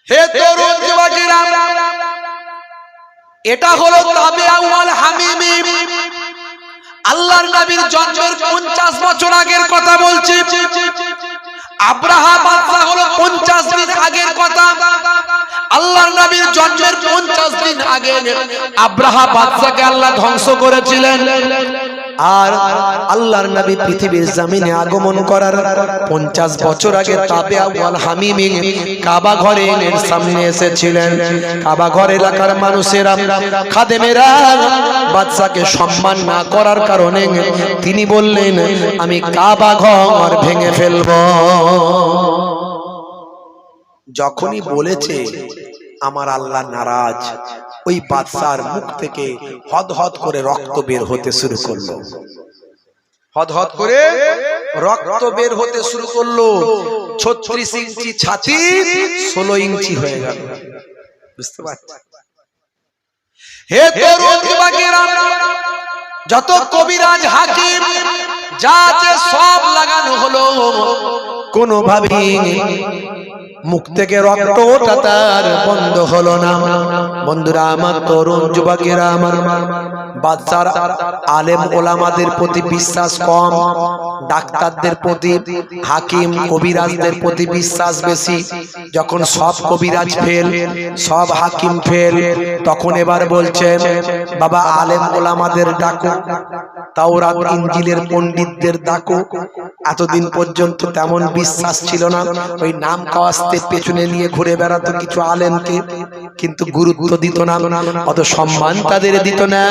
হে তরুণ যুবকেরা, এটা হলো তাবিয়া ওয়াল হামিমি। আল্লাহর নবীর জন্মের 50 বছর আগের কথা বলছি। আব্রাহা বাদশা হলো 50 দিন আগের কথা। আল্লাহর নবীর জন্মের 50 দিন আগে আব্রাহা বাদশাকে আল্লাহ ধ্বংস করেছিলেন। আর আল্লাহর নবী পৃথিবীর জমিনে আগমন করার 50 বছর আগে তাবিয়া ওয়াল হামিমি কাবা ঘরের সামনে এসেছিলেন। কাবা ঘর এলাকার মানুষেরা, খাদেমেরা বাদশাকে সম্মান না করার কারণে তিনি বললেন, আমি কাবা ঘর ভেঙে ফেলব। যখনই বলেছে আমার আল্লাহ নারাজ, ওই বাদশার মুখ থেকে হদহদ করে রক্ত বের হতে শুরু করলো। হদহদ করে রক্ত বের হতে শুরু করলো। 36 ইঞ্চি ছাতি 16 ইঞ্চি হয়ে গেল। বুঝতে পারছেন? হে তরুণ যুবকেরা, যত কবিরাজ হাকিম যা আছে সব লাগানো হলো, কোনোভাবেই মুখ থেকে রক্ত ওঠা তার বন্ধ হলো না। বন্ধুরা আমার, তরুণ যুবকেরা আমার, বাদশার আলেম ওলামাদের প্রতি বিশ্বাস কম, ডাক্তারদের প্রতি, হাকিম কবিরাজদের প্রতি বিশ্বাস বেশি। যখন সব কবিরাজ ফেল, সব হাকিম ফেল, তখন এবার বলছেন, বাবা আলেম ওলামাদের ডাকো, তাওরাত ইনজিলের পণ্ডিতদের ডাকো। এতদিন পর্যন্ত তেমন বিশ্বাস ছিল না, ওই নাম কাওয়াস্তে পেছনে নিয়ে ঘুরে বেড়াতো কিছু আলেমকে, কিন্তু গুরুত্ব দিত না, অত সম্মান তাদের দিত না।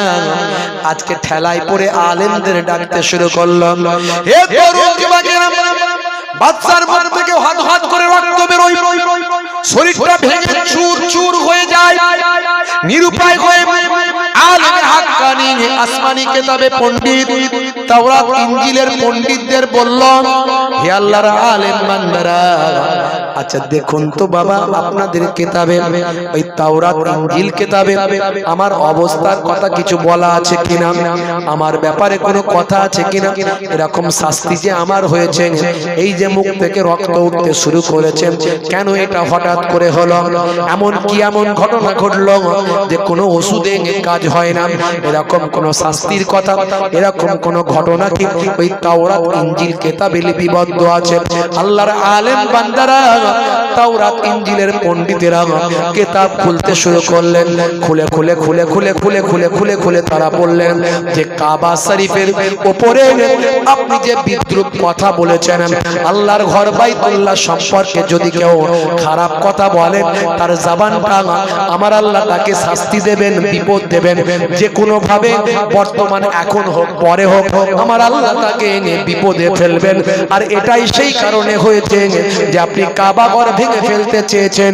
আজকে ঠেলায় পড়ে আলেমদের ডাকতে শুরু করলো। হে তরুণ যুবকেরা, বাদশার মুখ থেকে হদহদ করে রক্ত বেরোয়, শরীরটা ভেঙে চুর চুর হয়ে যায়, নিরুপায় হয়ে আলেম হাক্কানি আসমানি কিতাবে পণ্ডিত, তাওরাত ইনজিলের পণ্ডিতদের বলল, হে আল্লাহর আলেম বান্দারা, আচ্ছা দেখুন তো বাবা, আপনাদের কিতাবে ওই তাওরাত ইনজিল কিতাবে আমার অবস্থার কথা কিছু বলা আছে কিনা, আমার ব্যাপারে কোনো কথা আছে কিনা, এরকম শাস্তি যে আমার হয়েছে, এই যে মুখ থেকে রক্ত উঠতে শুরু করেছে, কেন এটা হঠাৎ করে হলো, এমন কি এমন ঘটনা ঘটলো যে কোনো ওষুধে কাজ হয় না, এরকম কোন শাস্তির কথা, এরকম কোন ঘটনা কি ওই তাওরাত ইনজিল কিতাবে লিপিবদ্ধ আছে? আল্লাহর আলেম বান্দারা, তাওরাত ইনজিলের পণ্ডিতেরা কিতাব খুলতে শুরু করলেন। খুলে খুলে খুলে খুলে খুলে খুলে খুলে খুলে তারা বললেন যে কাবা শরীফের উপরে আপনি যে বিদ্রুপ কথা বলেছেন, আল্লাহর ঘর বাইতুল্লাহ সম্পর্কে যদি কেউ খারাপ কথা বলে, তার জবানটা আমার আল্লাহ তাকে শাস্তি দেবেন, বিপদ দেবেন, যে কোনো ভাবে, বর্তমান এখন হোক পরে হোক, আমার আল্লাহ তাকে বিপদে ফেলবেন। আর এটাই সেই কারণে হয়েছে যে আপনি কাবা ঘর ভেঙে ফেলতে চেয়েছেন,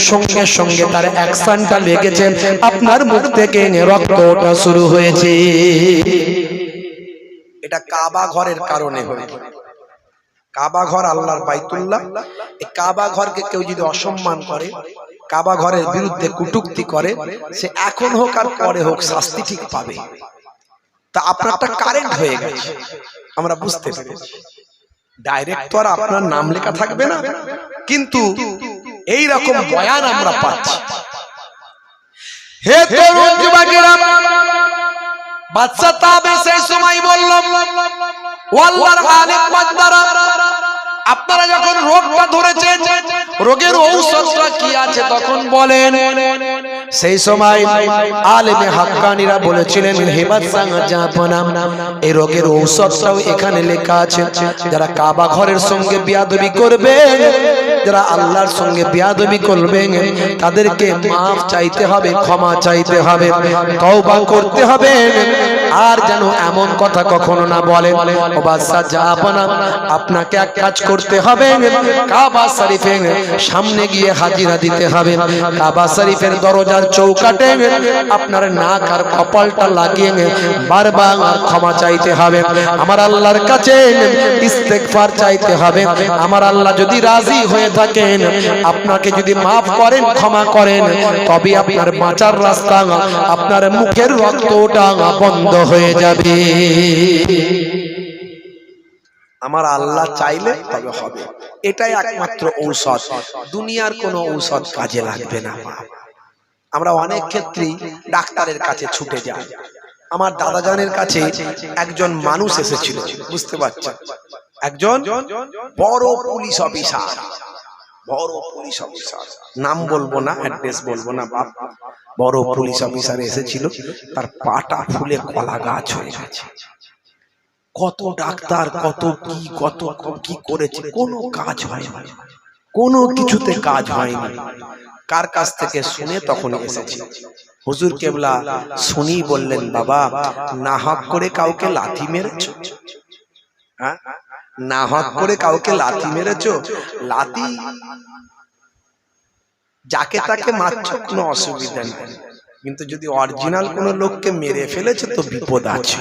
সঙ্গে সঙ্গে তার অ্যাকশনটা লেগেছে, আপনার মুখ থেকে রক্ত ওঠা শুরু হয়েছে। এটা কাবা ঘরের কারণে হয়েছে। কাবা ঘর আল্লাহর বাইতুল্লাহ, এই কাবা ঘরকে কেউ যদি অসম্মান করে, কাবা ঘরের বিরুদ্ধে কটূক্তি করে, সে এখন হোক আর পরে হোক শাস্তি ঠিক পাবে। তা আপনারটা কারেন্ট হয়ে গেছে, আমরা বুঝতে পেরেছি। ডাইরেক্ট তো আর আপনার নাম লেখা থাকবে না, কিন্তু এই রকম বয়ান আমরা পাচ্ছি। হে তরুণ যুবকেরা, বাদশা তাবে সেই সময় বলল, ও আল্লাহর আলেম বান্দারা, আপনারা যখন রোগটা ধরেছেন, রোগের ঔষধটা কি আছে তখন বলেন। সেই সময় আলেমে হাক্কানিরা বলেছিলেন, হে বাদশা জাহাপনা, এই রোগের ঔষধটাও এখানে লেখা আছে। যারা কাবা ঘরের সঙ্গে বিয়াদবি করবে, যারা আল্লাহর সঙ্গে বিয়াদবি করবে, তাদেরকে মাফ চাইতে হবে, ক্ষমা চাইতে হবে, তওবা করতে হবে, আর যেন এমন কথা কখনো না বলে। ও বাদশা জাহাপনা, আপনাকে এক কাজ করতে হবে, কাবা শরীফের সামনে গিয়ে হাজিরা দিতে হবে। কাবা শরীফের দরজার চৌকাটে আপনার নাক আর কপালটা লাগিয়ে বারবার ক্ষমা চাইতে হবে, আমার আল্লাহর কাছে ইস্তেগফার চাইতে হবে। আমার আল্লাহ যদি রাজি হয়ে থাকেন, আপনাকে যদি মাফ করেন, ক্ষমা করেন, তবে আপনার বাঁচার রাস্তা, আপনার মুখের রক্তটা বন্ধ হয়ে যাবে। আমার আল্লাহ চাইলে তবে হবে। এটাই একমাত্র ঔষধ, দুনিয়ার কোনো ঔষধ কাজে লাগবে না। আমরা অনেক ক্ষেত্রেই ডাক্তারের কাছে ছুটে যাই। আমার দাদাজানের কাছে একজন মানুষ এসেছিল, বুঝতে পারছেন, একজন বড় পুলিশ অফিসার, বড় পুলিশ অফিসার, নাম বলবো না, অ্যাড্রেস বলবো না বাপ, বড় পুলিশ অফিসার এসেছিল। তার পাটা ফুলে কলা গাছ হয়ে গেছে। কত ডাক্তার কত কি করেছে, কোনো কাজ হয়নি, কোনো কিছুতে কাজ হয়নি। কার কাছ থেকে শুনে তখন এসেছে হুজুর কেবলা। শুনি বললেন, বাবা না হক করে কাউকে লাথি মেরেছ? হ্যাঁ, না হক করে কাউকে লাথি মেরেছ? লাথি যাকে তাকে মারছ কোনো অসুবিধা নেই, কিন্তু যদি অরিজিনাল কোন লোককে মেরে ফেলেছে তো বিপদ আছে।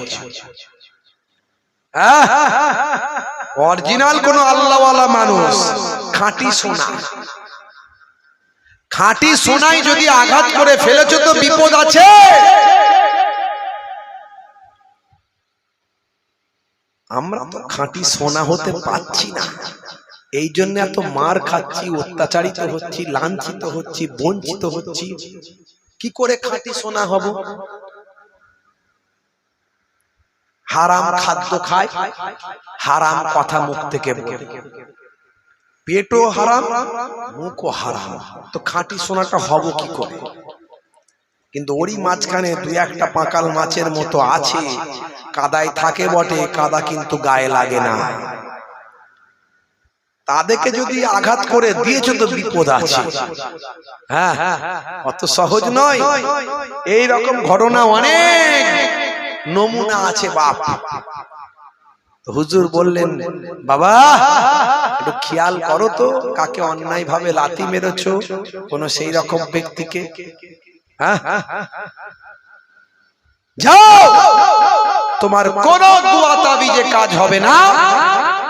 অরিজিনাল কোন আল্লাহওয়ালা মানুষ, খাঁটি সোনা, খাঁটি সোনাই যদি আঘাত করে ফেলেছে তো বিপদ আছে। আমরা তো খাঁটি সোনা হতে পারছি না, এই জন্য এত মার খাচ্ছি, অত্যাচারিত হচ্ছি, লাঞ্ছিত হচ্ছি, বঞ্চিত হচ্ছি। কি করে খাঁটি সোনা হব? হারাম খাদ্য খায়, হারাম কথা মুখ থেকে বলে, পেটও হারাম, মুখও হারাম, তো খাঁটি সোনাটা হব কি করে? কিন্তু ওরই মাঝখানে দুই একটা পাকাল মাছের মতো আছে, কাদায় থাকে বটে, কাদা কিন্তু গায়ে লাগে না। তাদেরকে যদি আঘাত করে দিয়েছে তো বিপদ আছে। হ্যাঁ, অত সহজ নয়। এই রকম ঘটনা অনেক নমুনা আছে বাপ। হুজুর বললেন, বাবা একটু খেয়াল করো তো, কাকে অন্যায় ভাবে লাথি মেরেছ, কোন সেই রকম ব্যক্তিকে। হ্যাঁ, যাও, তোমার কোন দোয়া তাবিজে কাজ হবে না,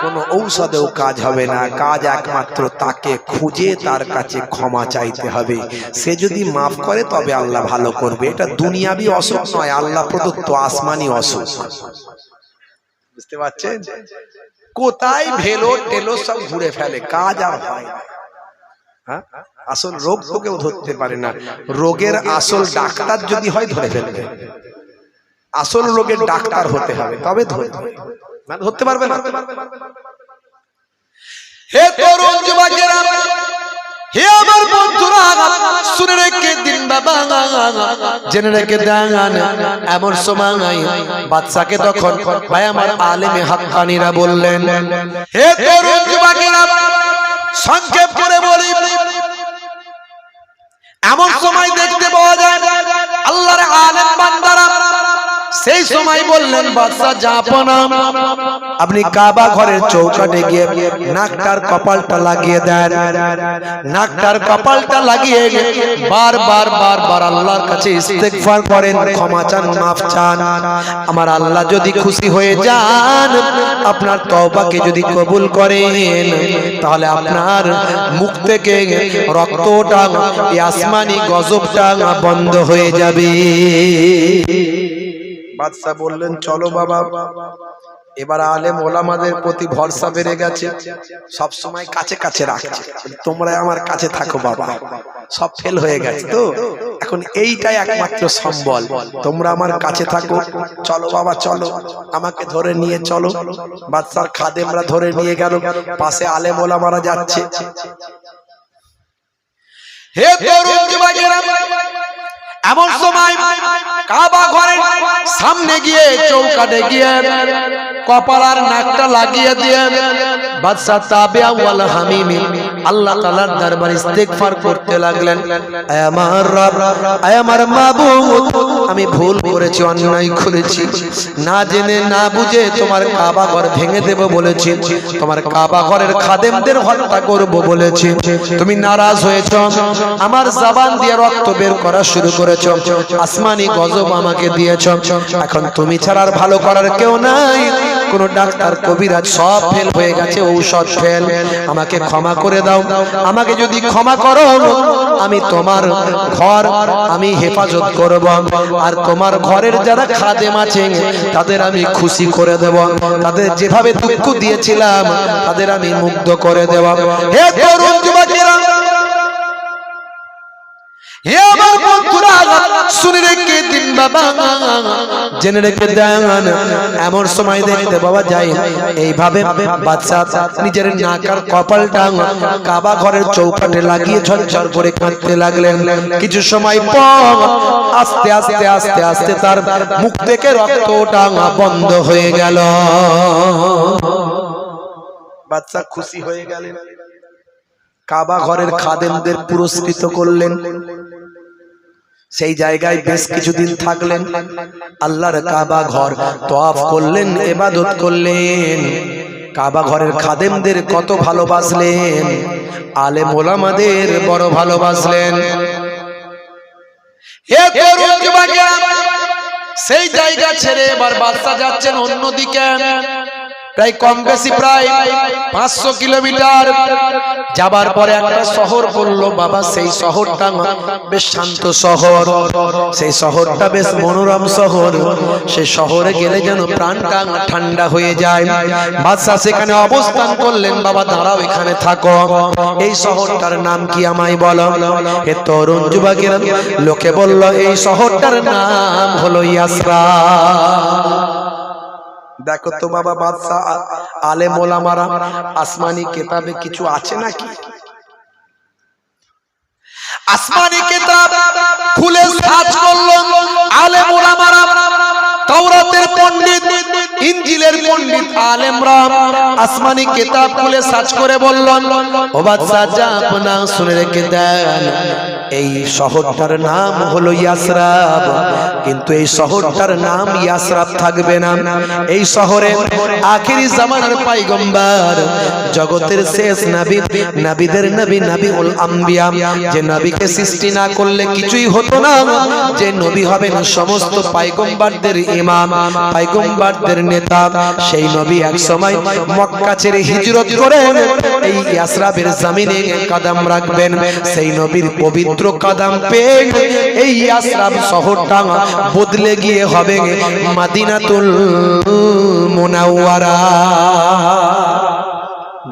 কোন ঔষধেও কাজ হবে না। কাজ একমাত্র তাকে খুঁজে তার কাছে ক্ষমা চাইতে হবে। সে যদি মাফ করে তবে আল্লাহ ভালো করবে। এটা দুনিয়াবি অসুখ নয়, আল্লাহ প্রদত্ত আসমানি অসুখ। বুঝতে পারছেন? কোথায় ভেলো টেলো সব ঘুরে ফেলে, কাজ আর হয় না। হ্যাঁ, আসল রোগ তো কেউ ধরতে পারে না। রোগের আসল ডাক্তার যদি হয় ধরে ফেলবে। আসল রোগের ডাক্তার হতে হবে, তবে ধরবে, না ধরতে পারবে না। হে তরুণ যুবকেরা, হে আমার বন্ধুরা, শুনে রেখে দিন বাবা, জেনে রেখে দেন। এমন সময় বাদশাকে তখন ভাই আমার আলেমে হাক্কানিরা বললেন, হে তরুণ যুবকেরা, সংক্ষেপ করে বলি, এমন সময় দেখতে পাওয়া যায় আল্লাহর আলেম বান্দারা সেই সময় বললেন, বাদশা জাহাপনা, আপনি কাবা ঘরের চৌকাঠে গিয়ে নাকটার কপালটা লাগিয়ে দেন। নাকটার কপালটা লাগিয়ে বারবার আল্লাহর কাছে ইস্তেগফার করেন, ক্ষমা চান, মাফ চান। আমার আল্লাহ যদি খুশি হয়ে যান, আপনার তওবাকে যদি কবুল করেন, তাহলে আপনার মুখ থেকে রক্তটা, এই আসমানি গজবটা বন্ধ হয়ে যাবে। বাদশা বললেন, চলো বাবা। এবার আলেম ওলামাদের প্রতি ভরসা বেড়ে গেছে, সব সময় কাছে কাছে রাখছে, তোমরা আমার কাছে থাকো বাবা, সব ফেল হয়ে গেছে তো এখন এইটাই একমাত্র সম্বল, তোমরা আমার কাছে থাকো। চলো বাবা চলো, আমাকে ধরে নিয়ে চলো। বাদশার খাদেমরা ধরে নিয়ে গেল, পাশে আলেম ওলামারা যাচ্ছে। হে তরুণ যুবকেরা, এমন সময় কাবা ঘরের সামনে গিয়ে চৌকাঠে গিয়ে কপাল আর নাকটা লাগিয়ে দিয়ে বাদশা তাবিয়া ওয়াল হামিমি আল্লাহ তাআলার দরবারে ইস্তেগফার করতে লাগলেন। আয় আমার রব, আয় আমার মাবুদ, আমি ভুল করেছি, অন্যায় করেছি, না জেনে না বুঝে তোমার কাবা ঘর ভেঙে দেব বলেছি, তোমার কাবা ঘরের খাদেমদের হত্যা করব বলেছি, তুমি নারাজ হয়েছ, আমার জবান দিয়ে রক্ত বের করা শুরু করেছ, আসমানি গজব আমাকে দিয়েছ। এখন তুমি ছাড়া আর ভালো করার কেউ নাই, কোন ডাক্তার কবিরাজ সব ফেল হয়ে গেছে, ঔষধ ফেল, আমাকে ক্ষমা করে দাও। আমাকে যদি ক্ষমা করো, আমি আমি তোমার ঘর আমি হেফাজত করব, আর তোমার ঘরের যারা খাদেম আছে তাদের আমি খুশি করে দেব, তাদের যেভাবে দুঃখ দিয়েছিলাম তাদের আমি মুগ্ধ করে দেব। হে তরুণ যুবকেরা, হে আমার বন্ধুরা, শুনে রেখে দিন বাবা, জেনে রেখে দেন। এমন সময় দেখতে পাওয়া যায় এইভাবে বাচ্চা নিজের নাক আর কপালটা কাবা ঘরের চৌকাঠে লাগিয়ে ঝরঝর করে কাঁদতে লাগলেন। কিছু সময় পর আস্তে আস্তে আস্তে আস্তে তার মুখ থেকে রক্ত ওঠা বন্ধ হয়ে গেল। বাচ্চা খুশি হয়ে গেলেন, কাবা ঘরের খাদেমদের পুরস্কৃত করলেন। সেই জায়গায় বেশ কিছুদিন থাকলেন, আল্লাহর কাবা ঘর তওয়াফ করলেন, ইবাদত করলেন। কাবা ঘরের খাদেমদের কত ভালোবাসলেন, আলেম ওলামাদের বড় ভালোবাসলেন। হে তরুণ যুবকেরা, সেই জায়গা ছেড়ে এবার বাদশা যাচ্ছেন অন্যদিকে, প্রায় কম বেশি প্রায় 500 কিলোমিটার যাবার পরে একটা শহর পড়লো বাবা। সেই শহরটা বেশ শান্ত শহর, সেই শহরটা বেশ মনোরম শহর। সেই শহরে গেলে যেন প্রাণটা ঠান্ডা হয়ে যায়। বাদশা সেখানে অবস্থান করলেন। বাবা দাঁড়াও, এখানে থাকো। এই শহরটার নাম কি আমায় বলো। হে তরুণ যুবকেরা, লোকে বলল এই শহরটার নাম হলো ইয়াসরা। দেখো তো বাবা, বাদশা আলেম ওলামারা আসমানি কিতাবে কিছু আছে নাকি? আসমানি কিতাব খুলে সার্চ করলো আলেম ওলামারা, তাওরাতের পণ্ডিত, ইনজিলের পণ্ডিত আলেমরা আসমানি কিতাব খুলে সার্চ করে বললেন, ও বাদশা যা আপনা শুনে রেখে দেন, এই শহরটার নাম হলো ইয়াসরাব, কিন্তু এই শহরটার নাম ইয়াসরাব থাকবে না। এই শহরে আখেরি জামানার পয়গম্বর, জগতের শেষ নবী, নবীদের নবী, নবীউল আম্বিয়া, যে নবীকে সৃষ্টি না করলে কিছুই হতো না, যে নবী হবেন সমস্ত পয়গম্বরদের ইমাম, পয়গম্বরদের নেতা, সেই নবী এক সময় মক্কা ছেড়ে হিজরত করে এই ইয়াসরাবের জমিনে কদম রাখবেন। সেই নবীর পবিত্র কদম পেয়ে এই ইয়াসরাব শহরটা বদলে গিয়ে হবে মদিনাতুল মুনাওয়ারা।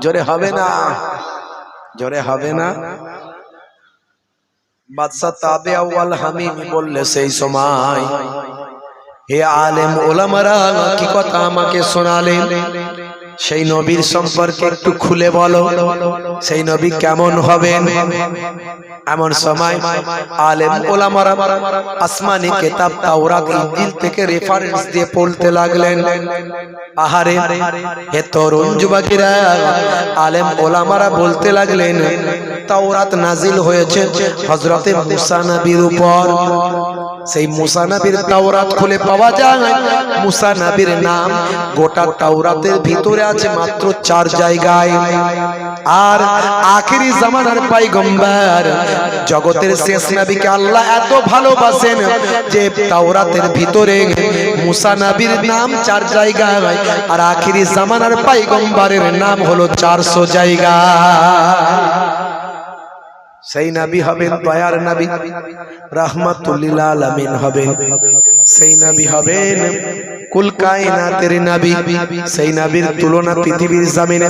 জোরে হবে না, জোরে হবে না। বাদশা তাবে আউয়াল হামিম বললে সেই সময়, হে আলেম ওলামারা কি কথা আমাকে শোনালেন, সেই নবীর সম্পর্কে একটু খুলে বলো, সেই নবী কেমন হবেন। এমন সময় আলেম ওলামারা আসমানি কিতাব তাওরাত ইনজিল থেকে রেফারেন্স দিয়ে পড়তে লাগলেন। আহারে, হে তরুণ যুবকেরা, আলেম ওলামারা বলতে লাগলেন তাওরাত নাজিল হয়েছে হযরতে মুসা নবীর উপর। সেই মুসা নবীর তাওরাত খুলে পাওয়া যায় মুসা নবীর নাম গোটা তাওরাতের ভিতরে আছে মাত্র 4 জায়গায়। আর আখেরি জামানার পয়গম্বর, জগতের শেষ নবীকে আল্লাহ এত ভালোবাসেন যে তাওরাতের ভিতরে মুসা নবীর নাম 4 জায়গায়, আর আখেরি জামানার পয়গম্বরের নাম হলো 400 জায়গা। সেই নবী হবেন দয়ার নবী, রাহমাতুল লিল আলামিন হবেন। সেই নবী হবেন কুল কায়নাতের নবী। সেই নবীর তুলনা পৃথিবীর জমিনে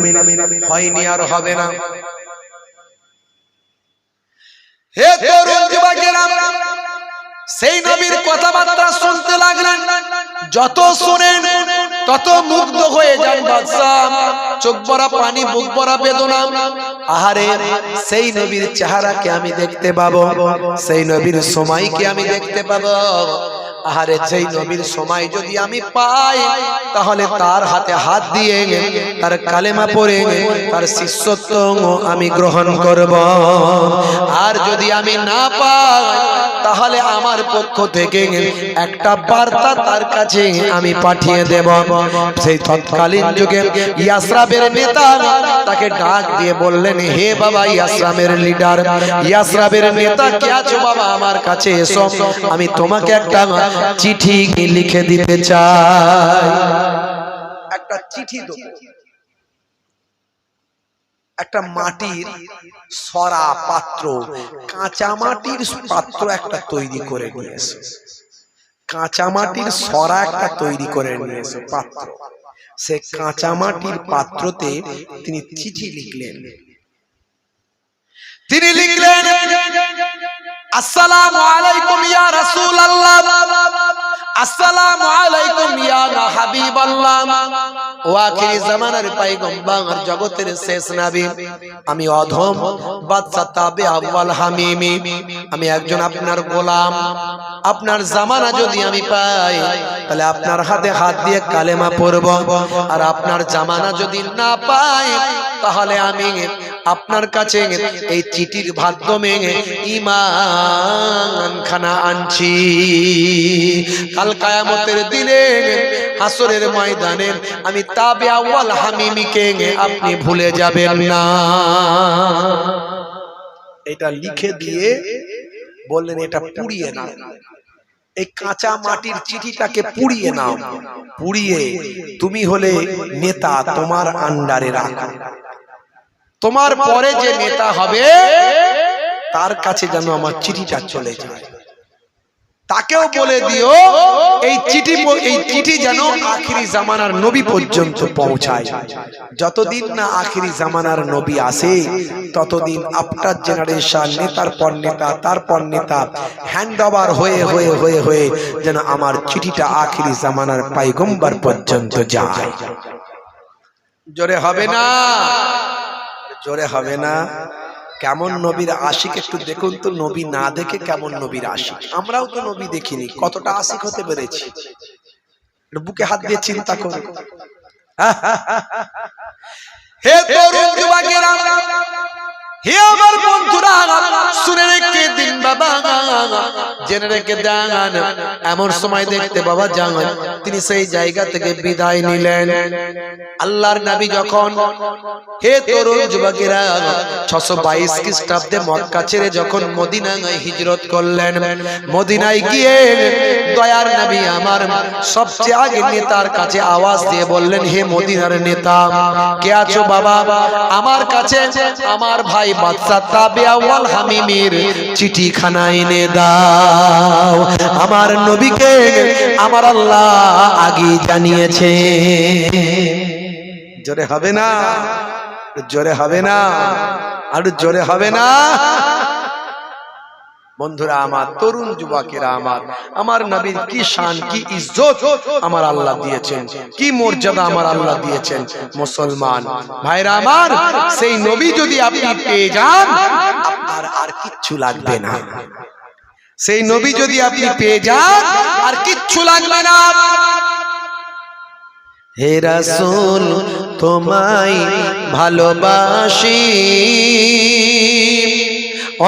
হয়নি আর হবে না। হে তরুণ যুবকেরা, সেই নবীর কথাবার্তা শুনতে লাগলেন। যত শুনেন তত মুগ্ধ হয়ে যান বাদশা, চোখ ভরা পানি, বুক ভরা বেদনা। আহারে, সেই নবীর চেহারাকে আমি দেখতে পাবো, সেই নবীর সময়কে আমি দেখতে পাবো। আহারে, সেই নবীর সময় যদি আমি পাই, তাহলে তার হাতে হাত দিয়ে তার কালেমা পড়ে তার শিষ্যত্ব আমি গ্রহণ করব। আর যদি আমি না পাই, তাহলে আমার পক্ষ থেকে একটা বার্তা তার কাছে আমি পাঠিয়ে দেব। সেই তৎকালীন যুগে ইয়াসরাবের নেতা তাকে ডাক দিয়ে বললেন, হে বাবা ইয়াসরাবের লিডার, ইয়াসরাবের নেতা কে আছো বাবা, আমার কাছে এসো, আমি তোমাকে একটা চিঠি লিখে দিতে চাই। একটা চিঠি দেব, একটা মাটির সরা পাত্র, কাঁচা মাটির পাত্র একটা তৈরি করে নিয়ে এসো, কাঁচা মাটির সরা একটা তৈরি করে নিয়ে এসো পাত্র। সে কাঁচা মাটির পাত্রতে তিনি চিঠি লিখলেন। তিনি লিখলেন, আসসালামু আলাইকুম ইয়া রাসূলুল্লাহ, আসসালামু আলাইকুম ইয়া হাবিবাল্লাহ, ও আখিরি জামানার পয়গম্বর, জগতের শেষ নবী, আমি অধম বাদশা তাবে আউয়াল হামিমি, আমি একজন আপনার গোলাম। আপনার জামানা যদি আমি পাই তাহলে আপনার হাতে হাত দিয়ে কালেমা পড়ব, আর আপনার জামানা যদি না পাই তাহলে আমি আপনার কাছে এই চিঠির মাধ্যমে ঈমান খানা আনছি। কাল কিয়ামতের দিনে হাসরের ময়দানে আমি তাবে আউয়াল হামিমিকে আপনি ভুলে যাবেন না। এটা লিখে দিয়ে বললেন, এটা পুড়িয়ে নাও, এই কাঁচা মাটির চিঠিটাকে পুড়িয়ে নাও, পুড়িয়ে তুমি হলে নেতা, তোমার আন্ডারে রাখো, তোমার পরে যে নেতা হবে তার কাছে যেন আমার চিঠিটা চলে যায়। তাকেও বলে দিও এই চিঠি যেন আখিরি জামানার নবী পর্যন্ত পৌঁছায়। যতদিন না আখিরি জামানার নবী আসে ততদিন আফটার জেনারেশন নেতার পর নেতা, তারপর নেতা, হ্যান্ড ওভার হয়ে হয়ে হয়ে হয়ে যেন আমার চিঠিটা আখিরি জামানার পয়গম্বর পর্যন্ত যায়। জোরে হবে না? জোরে হবে না? কেমন নবীর আশিক একটু দেখুন তো, নবী না দেখে কেমন নবীর আশিক। আমরাও তো নবী দেখিনি, কতটা আশিক হতে পেরেছি বুকে হাত দিয়ে চিন্তা করুন। হে তরুণ যুবকেরা, হে আমার বন্ধুরা, শুনে রেখে দিন বাবা, জেনে রেখে দেন। এমন সময় দেখতে বাবা যান তিনি সেই জায়গা থেকে বিদায় নিলেন। আল্লাহর নবী যখন, হে তরুণ যুবকেরা, 622 খ্রিস্টাব্দে মক্কা ছেড়ে যখন মদিনায় হিজরত করলেন, মদিনায় গিয়ে দয়ার নবী আমার সবচেয়ে আগে নেতার কাছে আওয়াজ দিয়ে বললেন, হে মদিনার নেতা, কে আছো বাবা? আমার কাছে আমার ভাই বাদশা তাবে আউয়াল হামিমির চিঠিখানা এনে দাও। আমার নবীকে আমার আল্লাহ আগে জানিয়েছে। জোরে হবে না? জোরে হবে না? আর জোরে হবে না? বন্ধুরা আমার, তরুণ যুবকেরা আমার, আমার নবীর কি শান, কি ইজ্জত আমার আল্লাহ দিয়েছেন, কি মর্যাদা আমার আল্লাহ দিয়েছেন। মুসলমান ভাইরা আমার, সেই নবী যদি আপনি পেয়ে যান আপনার আর কিচ্ছু লাগবে না। সেই নবী যদি আপনি পেয়ে যান আর কিচ্ছু লাগবে না। হে রাসূল তোমায় ভালোবাসি,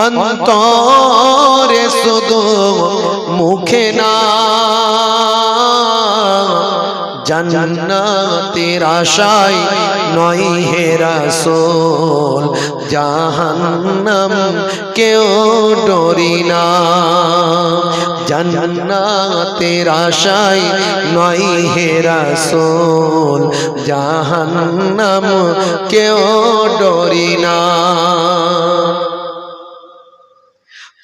অন্তরে শুধু মুখে না, জান্নাতের আশায় নয় হে রাসূল, জাহান্নাম কেউ ডরি না। জান্নাতের আশায় নয় হে রাসূল, জাহান্নাম কেউ ডরি না।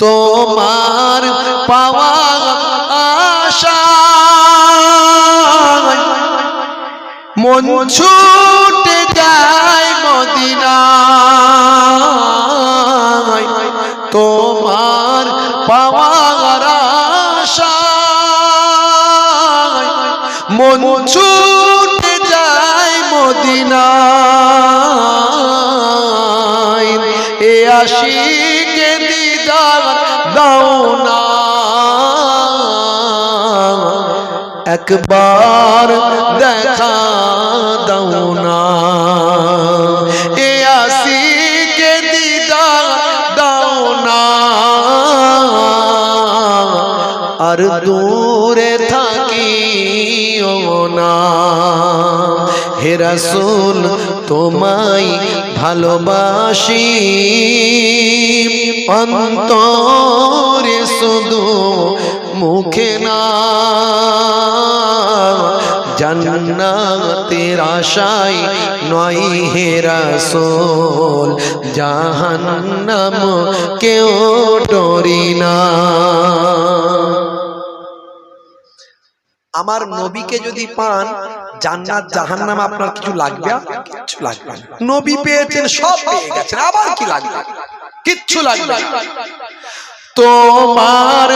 তোমার পাওয়া আশায় মন ছুটে যায় মদিনায়, তোমার পাওয়ার আশায় মন ছুটে যায় মদিনায়। এ আশিকে দিদার দাও না, একবার দেখা দাও না। এ আশিকে দিদার দাও না, আর দূরে থাকিও না। হে রাসূল তোমায় ভালোবাসি, অন্তরে শুধু মুখে না, জান্নাতের আশায় নয় হে রাসূল জাহান্নাম কেউ ডরি না। আমার নবীকে যদি পান জান্নাত জাহান্নাম আপনার কিছু লাগবে? কিচ্ছু লাগবে না। নবী পেয়েছেন, সব পেয়ে গেছেন, আবার কি লাগবে? কিচ্ছু লাগবে না। তোমার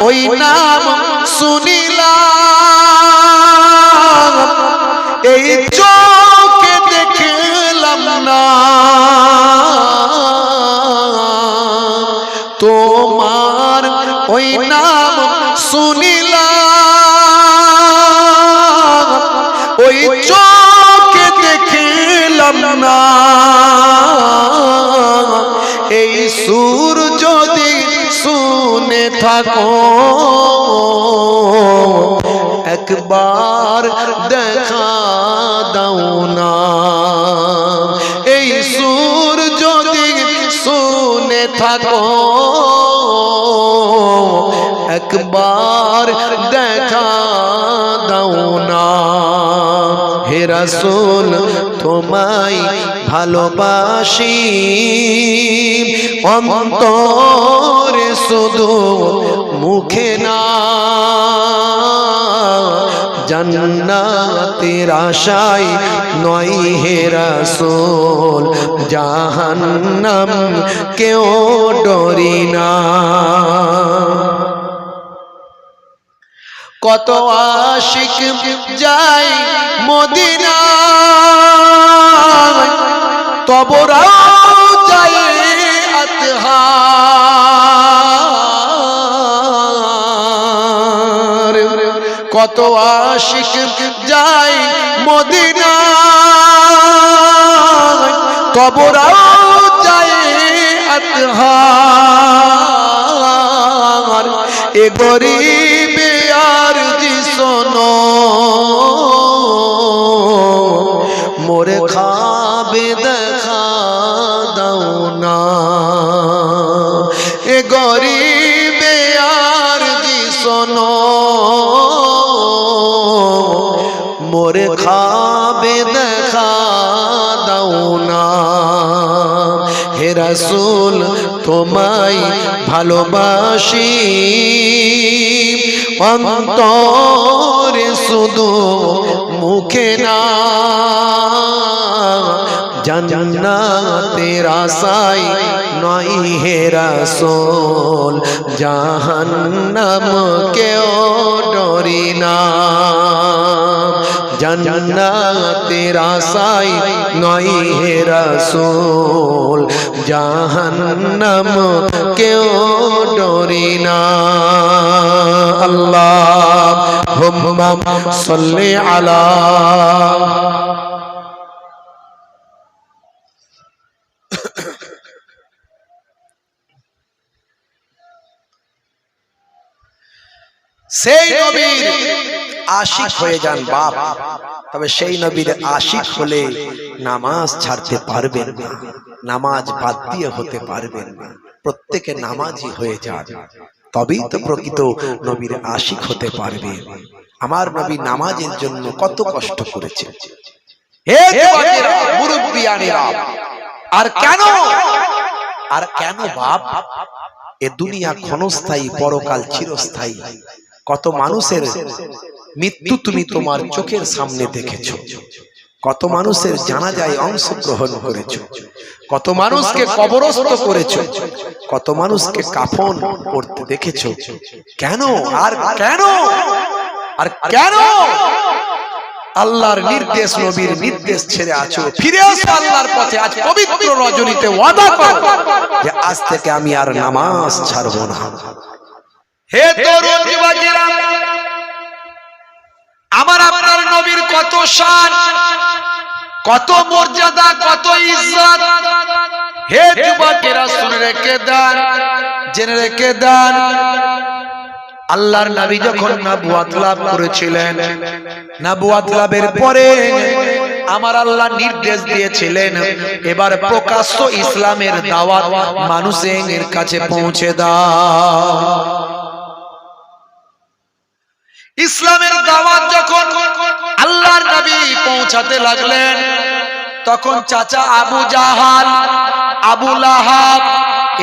ওই নাম শুনিলাম, এই চোখে দেখলাম না, তোমার ওই নাম শুনিলাম, ওই চোখে দেখলাম না, এই সুর যদি শুনে থাকো একবার দেখা দাও না, এই সুর যদি শুনে থাকো একবার দেখা দাও না। হে রাসূল তোমায় ভালোবাসি অন্তরে শুধু মুখে না, জান্নাতের আশায় নয় হে রাসূল জাহান্নাম কেউ ডরি না। কত আশিক যায় মদিনা তবরাও যায় আতহার, কত আশিক যায় মদিনা তবরাও যায় আতহার, এ গরিব আরজি শোনো মোরে খাবে দেখা দাও না, এ গরিব আরজি শোনো মোরে খাবে দেখা দাও না। হে রাসূল তোমায় ভালোবাসি অন্তরে শুধু মুখে না, জান্নাতের আশায় নয় হে রাসূল জাহান্নাম কেউ ডরি না, জান্নাতের আশায় নয় হে রাসূল জাহান্নাম কেউ ডরি না। আল্লাহুম্মা সাল্লি আলা সেই নবীর আশিক হয়ে যান বাপ, তবে সেই নবীর আশিক হলে নামাজ ছাড়তে পারবেন না, নামাজ বাদ দিয়ে হতে পারবেন না, প্রত্যেকে নামাজি হয়ে যান, তবেই তো প্রকৃত নবীর আশিক হতে পারবে। আমার নবী নামাজের জন্য কত কষ্ট করেছে, হে যুবকেরা মুরব্বিয়ানেরা, আর কেন বাপ, এ দুনিয়া ক্ষণস্থায়ী, পরকাল চিরস্থায়ী। কত মানুষের মৃত্যু তুমি তোমার চোখের সামনে দেখেছো, কত মানুষের জানাজায় অংশগ্রহণ করেছো, কত মানুষকে কবরস্থ করেছো, কত মানুষকে কাফন পরতে দেখেছো। কেন আর কেন আর কেন আল্লাহর নির্দেশ, নবীর নির্দেশ ছেড়ে আছো? ফিরে আসো আল্লাহর পথে। আজ পবিত্র রজনীতে ওয়াদা করো যে আজ থেকে আমি আর নামাজ ছাড়বো না। হে তরুণ যুবকেরা, আমার আপনার নবীর কত শান, কত মর্যাদা, কত ইজ্জত। হে যুবকেরা শুনে রেখে দেন, জেনে রেখে দেন, আল্লাহর নবী যখন নবুয়ত লাভ করেছিলেন, নবুয়ত লাভের পরে আমার আল্লাহ নির্দেশ দিয়েছিলেন এবার প্রকাশ্য ইসলামের দাওয়াত মানুষের কাছে পৌঁছে দাও। ইসলামের দাওয়াত যখন আল্লাহর নবী পৌঁছাতে লাগলেন, তখন চাচা আবু জাহাল, আবু লাহাব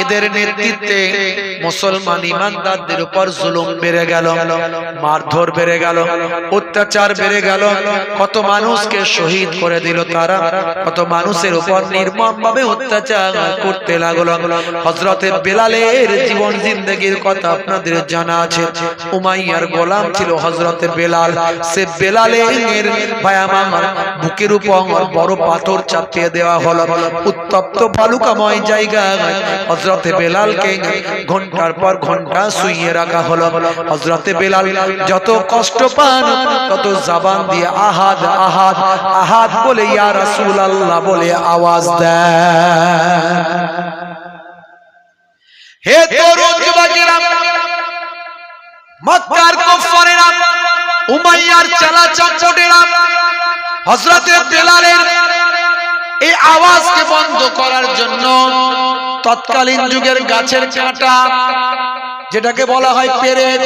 এদের নেতৃত্বে মুসলমান ইমানদারদের উপর জুলুম বেড়ে গেল, মারধর বেড়ে গেল, অত্যাচার বেড়ে গেল। কত মানুষকে শহীদ করে দিল তারা, কত মানুষের উপর নির্মমভাবে অত্যাচার করতে লাগলো। হযরতে বেলালের জীবন জিন্দেগির কথা আপনাদের জানা আছে। উমাইয়ার গোলাম ছিল হযরতে বেলাল। সে বেলালের ভাই আমার বুকের উপর বড় পাথর চাপিয়ে দেওয়া হলো। উত্তপ্ত বালুকাময় জায়গায় হযরতে বেলালকে ঘন্টার পর ঘন্টা শুইয়ে রাখা হলো। হযরতে বেলাল যত কষ্ট পান তত জবান দিয়ে আহাদ আহাদ আহাদ বলে ইয়া রাসূলুল্লাহ বলে আওয়াজ দেয়। হে তরুণ যুবকেরা, মক্কার কুফারেরা, উমাইয়ার চালা চটপটেরা হযরতে বেলালের এই আওয়াজকে বন্ধ করার জন্য তৎকালীন যুগের গাছের কাঁটা, যেটাকে বলা হয় পেরেক,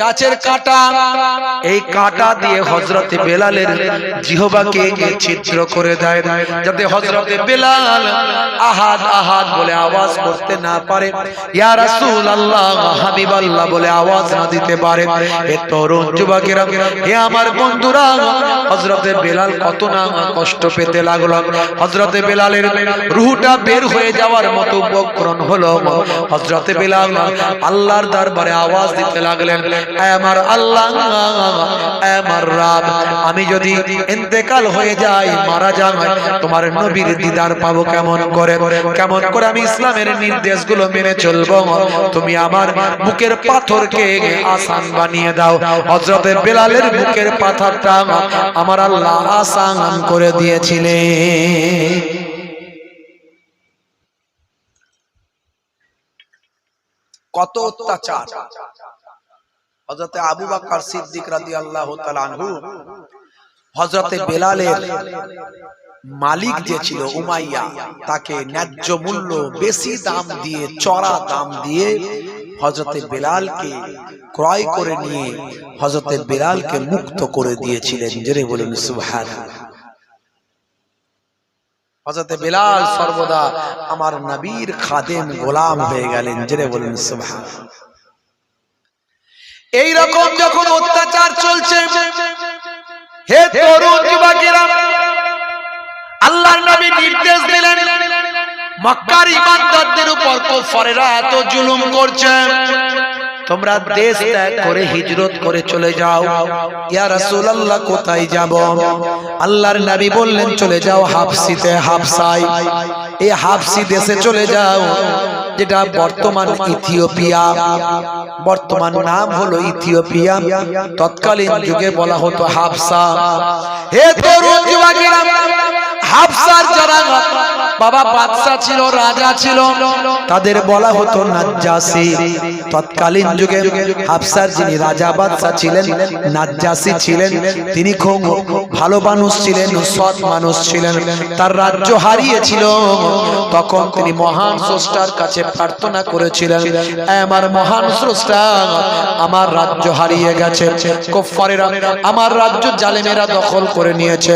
গাছের কাঁটা, এই কাঁটা দিয়ে হযরতে বেলালের জিহ্বাকে ছিদ্র করে দেয়, যাতে হযরতে বেলাল আহাদ আহাদ বলে আওয়াজ করতে না পারে, ইয়া রাসূলুল্লাহ হাবিবাল্লাহ বলে আওয়াজ না দিতে পারে। হে তরুণ যুবকেরা, হে আমার বন্ধুরা, হযরতে বেলাল কত না কষ্ট পেতে লাগলো। হযরতে বেলালের রূহটা বের হয়ে যাওয়ার মতো উপক্রম হলো। হযরতে বেলাল আল্লাহর দরবারে আওয়াজ দিতে লাগলেন, আমার আল্লাহ, আমার রব, আমি যদি ইন্তেকাল হয়ে যাই, মারা যাই, তোমার নবীর দিদার পাবো কেমন করে? কেমন করে আমি ইসলামের নির্দেশগুলো মেনে চলবো? তুমি আমার বুকের পাথরকে আসান বানিয়ে দাও। হযরতে বেলালের বুকের পাথরটা আমার আল্লাহ আসান করে দিয়েছিলেন। কত অত্যাচার! হযরতে আবু বকর সিদ্দিক রাদিয়াল্লাহু তাআলা আনহু হযরতে বেলালের মালিক যে ছিল উমাইয়া, তাকে ন্যায্য মূল্য বেশি দাম দিয়ে, চড়া দাম দিয়ে হযরতে বেলালকে ক্রয় করে নিয়ে হযরতে বেলালকে মুক্ত করে দিয়েছিলেন। জোরে বলুন সুবহানাল্লাহ। হযরতে বেলাল সর্বদা আমার নবীর খাদেম গোলাম হয়ে গেলেন। জোরে বলুন সুবহানাল্লাহ। এই রকম যখন অত্যাচার চলছে, হে তরুণ যুবকেরা, আল্লাহর নবী নির্দেশ দিলেন, মক্কার ঈমানদারদের উপর কুফারেরা এত জুলুম করছে, তোমরা দেশ ত্যাগ করে হিজরত করে চলে যাও। ইয়া রাসূলুল্লাহ কোথায় যাব? আল্লাহর নবী বললেন, চলে যাও হাবশিতে, হাবশায়, এই হাবশি দেশে চলে যাও, যেটা বর্তমান ইথিওপিয়া, বর্তমান নাম হলো ইথিওপিয়া, তৎকালীন যুগে বলা হতো হাবশা। হে তরুণ যুবকেরা, হাবশার যারা বাবা বাদশা ছিল, রাজা ছিল, তাদের বলা হতো নাজ্জাসী। তৎকালীন যুগে হাবশার যিনি রাজা বাদশা ছিলেন, নাজ্জাসী ছিলেন। তিনি খুব ভালো মানুষ ছিলেন, সৎ মানুষ ছিলেন। তার রাজ্য হারিয়েছিল, তখন তিনি মহান স্রষ্টার কাছে প্রার্থনা করেছিলেন, আমার মহান স্রষ্টা, আমার রাজ্য হারিয়ে গেছে, কুফারেরা আমার রাজ্য জালেমেরা দখল করে নিয়েছে,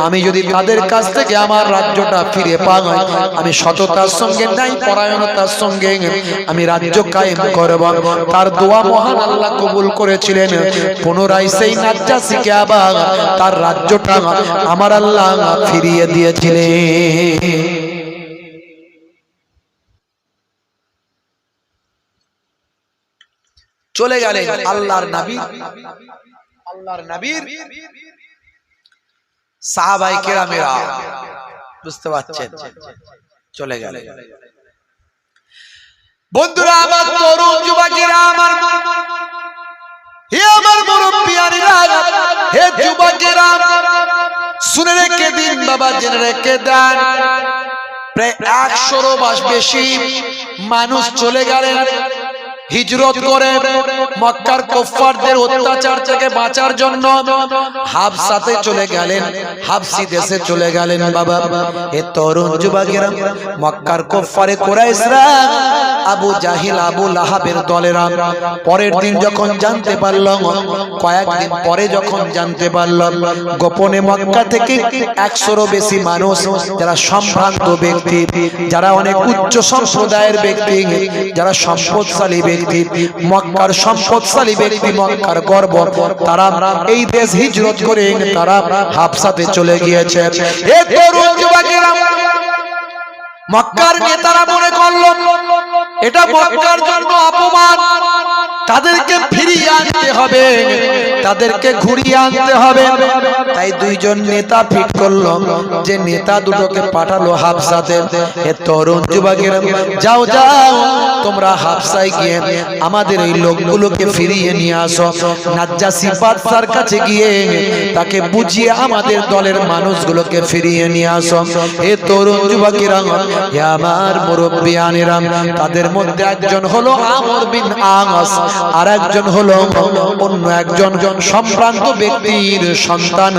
আমি যদি তাদের কাছ থেকে আমার রাজ্যটা ফিরে পাই, আমি সততার সঙ্গে, ন্যায় পরায়ণতার সঙ্গে আমি রাজ্য কায়েম করব। তার দোয়া মহান আল্লাহ কবুল করেছিলেন। পুনরায় সেই নাজ্জাসীকে আবার তার রাজ্যটা আমার আল্লাহ ফিরিয়ে দিয়েছিলেন। চলে গেলেন আল্লাহর নবী, আল্লাহর নবীর সাহাবায়ে কেরামেরা, বুঝতে পারছেন, চলে গেলেন। বন্ধুরা আমার, তরুণ যুবকেরা আমার, হে আমার মুরব্বিয়ানেরা, হে যুবকেরা, শুনে রেখে দিন বাবা, জেনে রেখে দেন, প্রায় 100-এরও বেশি মানুষ চলে গেলেন। হিজরত করে মক্কার কুফফারদের অত্যাচার থেকে বাঁচার জন্য হাবশাতে চলে গেলেন, হাবশি দেশে চলে গেলেন। বাবা এ তরুণ যুবকেরা, মক্কার কুফফারে কুরাইশরা, আবু জাহিল আবু লাহাবের দলেরা পরের দিন যখন জানতে পারলাম, কয়েকদিন পরে যখন জানতে পারলাম, গোপনে মক্কা থেকে 100-এরও বেশি মানুষ যারা সম্ভ্রান্ত ব্যক্তি, যারা অনেক উচ্চ সম্প্রদায়ের ব্যক্তি, যারা সম্পদশালী ব্যক্তি, মক্কার সম্পদশালী ব্যক্তি, মক্কার গর্ব, তারা এই দেশ হিজরত করে তারা হাবশাতে চলে গিয়েছে। এ তরুণ যুবকেরা, মক্কার নেতারা মনে করলো এটা মক্কার জন্য অপমান, তাদেরকে ফিরিয়ে আনতে হবে, তাদেরকে ঘুরিয়ে আনতে হবে। তাই দুইজন নেতা ঠিক করলো যে নেতা দুটোকে পাঠালো হাবশাতে। হে তরুণ যুবকেরা, যাও যাও, তোমরা হাবশায় গিয়ে আমাদের এই লোকগুলোকে ফিরিয়ে নিয়ে আসো। নাজ্জাশী বাদশার কাছে গিয়ে তাকে বুঝিয়ে আমাদের দলের মানুষগুলোকে ফিরিয়ে নিয়ে আসো। হে তরুণ যুবকেরা, হে আমার মুরব্বিয়ানেরা, তাদের মধ্যে একজন হলো আমর বিন আস, আর একজন হলো অন্য একজন সম্ভ্রান্ত ব্যক্তির সন্তান,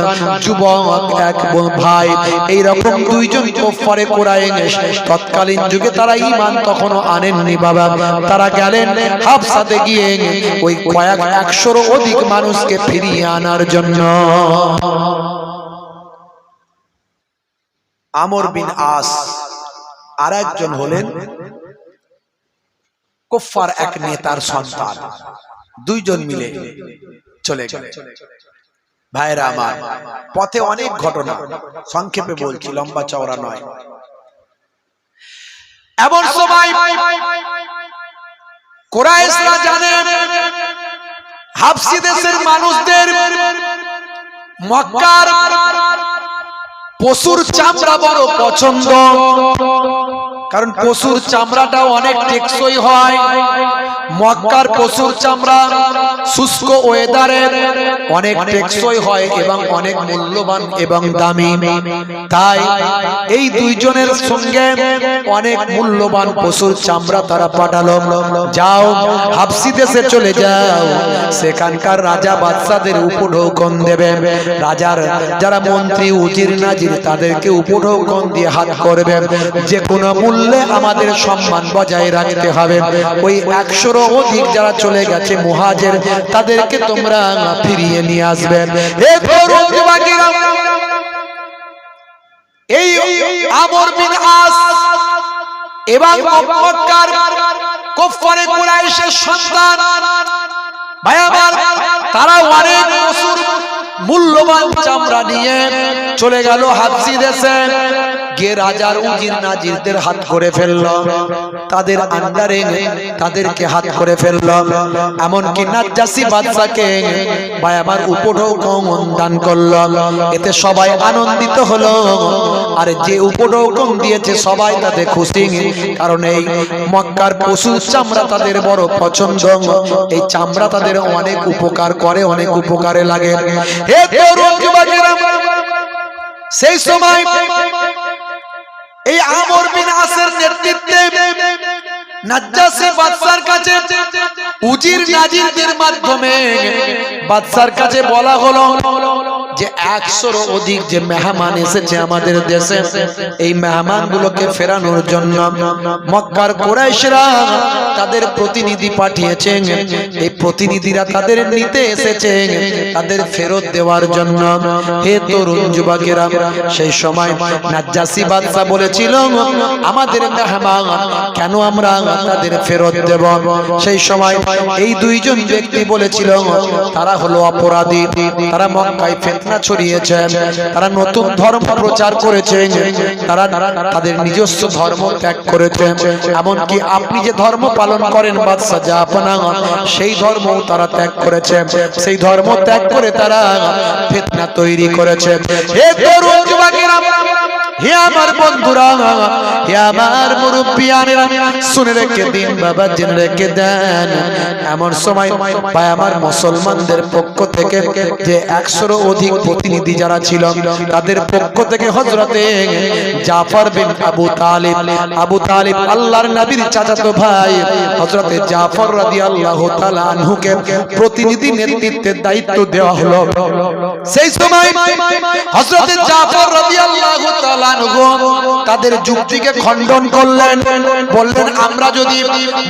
যুবক এক ভাই। এইরকম দুইজন কুফফারে কুরাইশ, তৎকালীন যুগে তারা ঈমান তখনও আনেননি বাবা। তারা গেলেন হাবশাতে গিয়ে ওই কয়েক 100-এরও অধিক মানুষকে ফিরিয়ে আনার জন্য। আমর বিন আস আর একজন হলেন কুফফার এক নেতার সন্তান, দুইজন মিলে চলে গেলেন। ভাইরা আমার, পথে অনেক ঘটনা, সংক্ষেপে বলছি, লম্বা চওড়া নয়। এমন সময় কুরাইশরা জানে হাবশী দেশের মানুষদের মক্কার পশুর চামড়া বড় পছন্দ, কারণ পশুর চামড়াটা অনেক টেকসই হয়। মক্কার পশুর চামড়া শুষ্ক ওয়েদারে অনেক টেকসই হয় এবং অনেক মূল্যবান এবং দামি। তাই এই দুইজনের সঙ্গে অনেক মূল্যবান পশুর চামড়া তারা পাঠালো। যাও হাবশী দেশে চলে যাও, সেখানকার রাজা বাদশাদের উপঢৌকন দেবে। রাজার যারা মন্ত্রী উজির নাজির তাদেরকে উপঢৌকন দিয়ে হাত করবে, যে কোনো মূল্যে আমাদের সম্মান বজায় রাখতে হবে। ওই 100-এরও অধিক যারা চলে গেছে মুহাজির, তাদেরকে তোমরা ফিরিয়ে নিয়ে আসবে। এই আমর বিন আস এবং মক্কার কুফফারে কুরাইশের সন্তান ভাই আমার, তারা অনেক পশুর মূল্যবান চামড়া নিয়ে চলে গেল হাবশী দেশে। গিয়ে রাজার উজির নাজিরদের হাত করে ফেললো, তাদের আন্ডারে তাদেরকে হাত করে ফেললো। এমনকি নাজ্জাশী বাদশাকে ভাই আমার উপঢৌকন দান করলো। এতে সবাই আনন্দিত হলো, আর যে উপঢৌকন দিয়েছে সবাই তাতে খুশি, কারণ এই মক্কার পশুর চামড়া তাদের বড় পছন্দ। এই চামড়া তাদের অনেক উপকার করে, অনেক উপকারে লাগে। হে তরুণ যুবকেরা, সেই সময় এই আমর বিন আসের নেতৃত্বে নাজ্জাশী বাদশার কাছে উজির নাজিরদের মাধ্যমে বাদশার কাছে বলা হলো যে 100-এরও অধিক যে মেহমান এসেছে আমাদের দেশে, এই মেহমানগুলোকে ফেরানোর জন্য মক্কার কুরাইশরা তাদের প্রতিনিধি পাঠিয়েছেন। এই প্রতিনিধিরা তাদের নিতে এসেছে, তাদের ফেরত দেওয়ার জন্য। হে তরুণ যুবকেরা, সেই সময় নাজ্জাশী বাদশা বলেছিল আমাদের মেহমান, কেন আমরা তাদের ফেরত দেব? সেই সময় এই দুইজন ব্যক্তি বলেছিল তারা হলো অপরাধী, তারা মক্কায় ফিতনা ছড়িয়েছে, তারা নতুন ধর্ম প্রচার করেছে, তারা তাদের নিজস্ব ধর্ম ত্যাগ করেছে। এমনকি আপনি যে ধর্ম পালন করেন বাদশা জাহাপনা, সেই ধর্ম তারা ত্যাগ করেছে। সেই ধর্ম ত্যাগ করে তারা ফিতনা তৈরি করেছে। হে তরুণ যুবকেরা, হে আমার বন্ধুরা, হে আমার মুরব্বিয়ানেরা, শুনে রেখে দিন বাবা, জেনে রেখে দেন। এমন সময় ভাই আমার মুসলমানদের পক্ষ থেকে যে 100 অধিক প্রতিনিধি যারা ছিল, তাদের পক্ষ থেকে হযরতে জাফর বিন আবু তালিব আল্লাহর নবীর চাচাতো ভাই হযরতে জাফর রাদিয়াল্লাহু তাআলা আনহুকে প্রতিনিধি নেতৃত্বের দায়িত্ব দেওয়া হলো। সেই সময় হযরতে জাফর রাদিয়াল্লাহু তাআলা আনহু তাদের যুক্তিকে খণ্ডন করলেন, বললেন আমরা যদি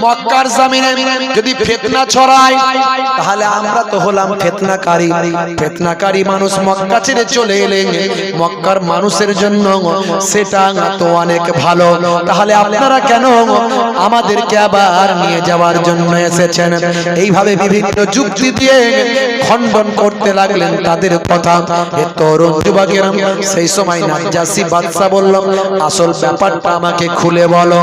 মক্কার জমিনে যদি ফিতনা ছড়াই, তাহলে আমরা তো হলাম ফিতনাকারী মানুষ মক্কা ছেড়ে চলে এলেন, মক্কার মানুষের জন্য সেটা তো অনেক ভালো, তাহলে আপনারা কেন আমাদেরকে আবার নিয়ে যাওয়ার জন্য এসেছেন? এইভাবে বিভিন্ন যুক্তি দিয়ে খণ্ডন করতে লাগলেন তাদের কথা। এ তরুণ যুবকেরা, সেই সময় নাজ্জাশী বাদশা বলল, আসল ব্যাপারটা আমাকে খুলে বলো,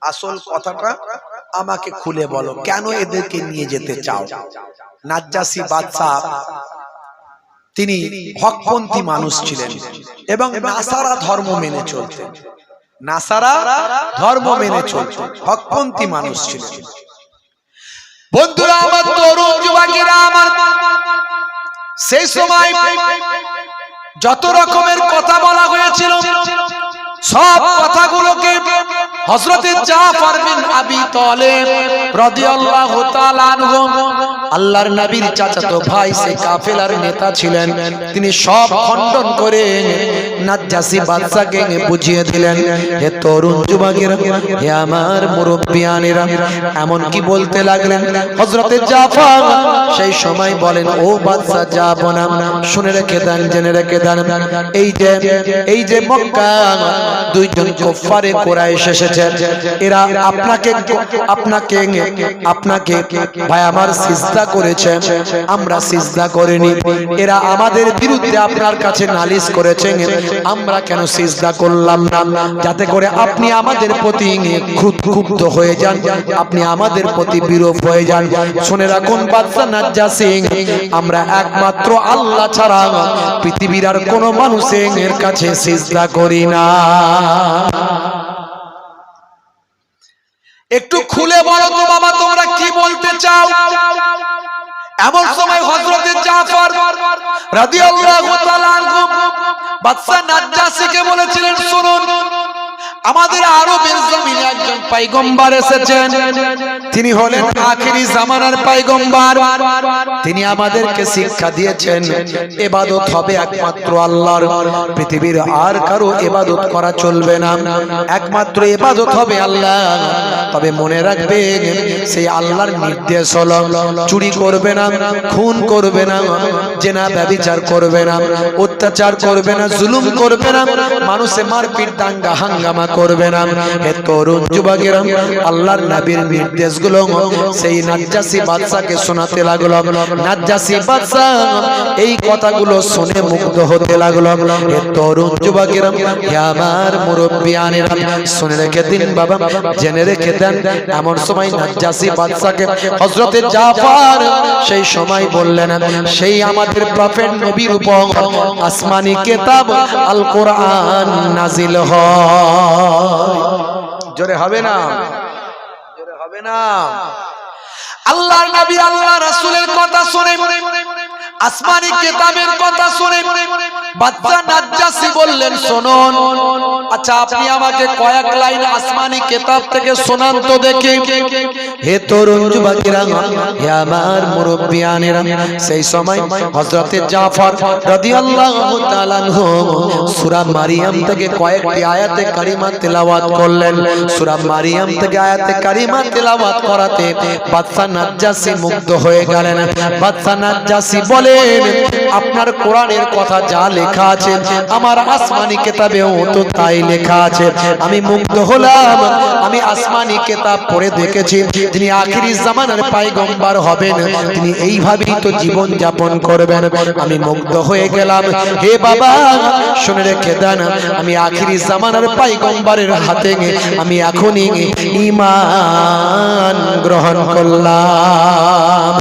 আসল কথাটা আমাকে খুলে বলো, কেন এদেরকে নিয়ে যেতে চাও? নাজ্জাশী বাদশা তিনি হকপন্থী মানুষ ছিলেন এবং নাসারা ধর্ম মেনে চলতেন, হকপন্থী মানুষ ছিলেন। বন্ধুরা আমার, তরুণ যুবকেরা আমার, সেই সময় যত রকমের কথা বলা হয়েছিল সব কথাগুলোকে হযরতে জাফর বিন আবি তালিব রাদিয়াল্লাহু তাআলা আনহু, আল্লাহর নবীর চাচাতো ভাই, সে কাফেলার নেতা ছিলেন, তিনি সব খণ্ডন করে নাজ্জাশী বাদশাকে বুঝিয়ে দিলেন। হে তরুণ যুবকেরা, হে আমার মুরব্বিয়ানেরা, এমন কি বলতে লাগলেন হযরতে জাফর সেই সময় বলেন, ও বাদশা যাব না, শুনে রেখে দেন, জেনে রেখে দেন, এই যে মক্কা দুইজন কুফারে কুরাইশ এসেছে, এরা আপনাকে ভাই আমার সিজদা করেছে, আমরা সিজদা করিনি, এরা আমাদের বিরুদ্ধে আপনার কাছে নালিশ করেছে, আমরা কেন সিজদা করলাম না? যাতে করে আপনি আমাদের প্রতি ক্ষুব্ধ হয়ে যান, আপনি আমাদের প্রতি বিরূপ হয়ে যান। শুনে রাখুন বাদশা নাজ্জাশী, আমরা একমাত্র আল্লাহ ছাড়া পৃথিবীর আর কোনো মানুষের কাছে সিজদা করি না। একটু খুলে বলো তো বাবা, তোমরা কি বলতে চাও? এমন সময় হযরতে জাফর রাদিয়াল্লাহু তাআলা আনহু বাদশা নাজ্জাশীকে বলেছিলেন, শুনুন, আমাদের আরবের জমিনে একজন পয়গম্বর এসেছেন, তিনি হলেন আখিরি জামানার পয়গম্বর, তিনি আমাদেরকে শিক্ষা দিয়েছেন ইবাদত হবে একমাত্র আল্লাহর, পৃথিবীর আর কারো ইবাদত করা চলবে না, একমাত্র ইবাদত হবে আল্লাহ। তবে মনে রাখবেন, সেই আল্লাহর নির্দেশ হলো চুরি করবে না, খুন করবে না, জেনা ব্যভিচার করবে না, অত্যাচার করবে না, জুলুম করবে না, মানুষে মারপিট দাঙ্গা হাঙ্গামা করবে না। হে তরুণ যুবকেরা, আল্লাহর নবীর নির্দেশগুলো সেই নাজ্জাশী বাদশাকে শোনাতে লাগলো। নাজ্জাশী বাদশা এই কথাগুলো শুনে মুগ্ধ হতে লাগলো। হে তরুণ যুবকেরা, হে আমার মুরব্বিয়ানেরা, শুনে রেখে দিন বাবা, জেনে রেখে দেন। এমন সময় নাজ্জাশী বাদশাকে হযরতে জাফর সেই সময় বললেন, সেই আমাদের প্রফেট নবীর উপর আসমানি কিতাব আল কোরআন নাজিল হয়। জোরে হবে না? জোরে হবে না? আল্লাহর নবী আল্লাহ রাসূলের কথা শুনে, আসমানি কিতাবের কথা শুনে বাদশা নাজ্জাশী বললেন, শুনুন, আচ্ছা আপনি আমাকে কয়েক লাইন আসমানি কিতাব থেকে শোনান তো দেখি। হে তরুণ যুবকেরা, হে আমার মুরব্বিয়ানেরা, সেই সময় হযরতে জাফর রাদিয়াল্লাহু তাআলা আনহু সূরা মারিয়াম থেকে কয়েকটি আয়াতে কারিমা তেলাওয়াত করলেন। সূরা মারিয়াম থেকে আয়াতে কারিমা তেলাওয়াত করাতে বাদশা নাজ্জাশী মুগ্ধ হয়ে গেলেন। বাদশা নাজ্জাশী বলেন, আপনার কোরআনের কথা যা লেখা আছে আমার আসমানি কিতাবেও তো তাই লেখা আছে। আমি মুগ্ধ হলাম, আমি আসমানি কিতাব পড়ে দেখেছি তিনি আখিরি জামানার পয়গম্বর হবেন, তিনি এইভাবেই তো জীবন যাপন করবেন। আমি মুগ্ধ হয়ে গেলাম। হে বাবা, শুনে রেখে দেন, আমি আখিরি জামানার পয়গম্বরের হাতে আমি এখনই ঈমান গ্রহণ করলাম।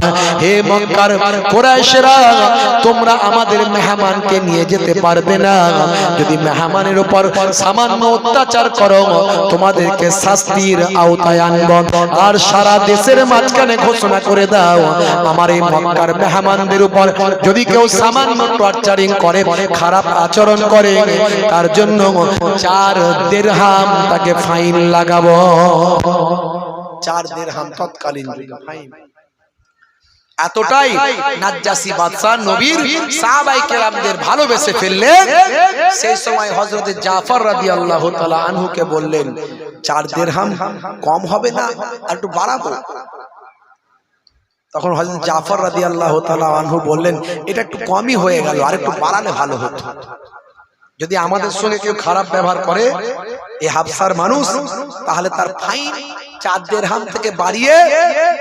হে মক্কার কুরাইশরা, তোমরা আমাদের মেহমানকে নিয়ে যেতে পারবে না, যদি মেহমানের উপর সামান্য অত্যাচার করো তোমাদেরকে শাস্তির আওতায় আনব। আর সারা দেশের মাঝখানে ঘোষণা করে দাও, আমার এই মক্কার মেহমানদের উপর যদি কেউ সামান্য টর্চারিং করে, খারাপ আচরণ করে, তার জন্য 4 দিরহাম তাকে ফাইন লাগাবো। 4 দিরহাম তৎকালীন ফাইন। এতটাই নাজ্জাসী বাদশা নবীর সাহাবায়ে কেরামদের ভালোবেসে ফেললেন। সেই সময় হযরত জাফর রাদিয়াল্লাহু তাআলা আনহুকে বললেন, 4 দিরহাম কম হবে না, আর একটু বাড়াবো? তখন হযরত জাফর রাদিয়াল্লাহু তাআলা আনহু বললেন, এটা একটু কমই হয়ে গেল, আর একটু বাড়ালে ভালো হতো। যদি আমাদের সঙ্গে কেউ খারাপ ব্যবহার করে এই হাবশার মানুষ, তাহলে তার ফাইন 4 দিরহাম থেকে বাড়িয়ে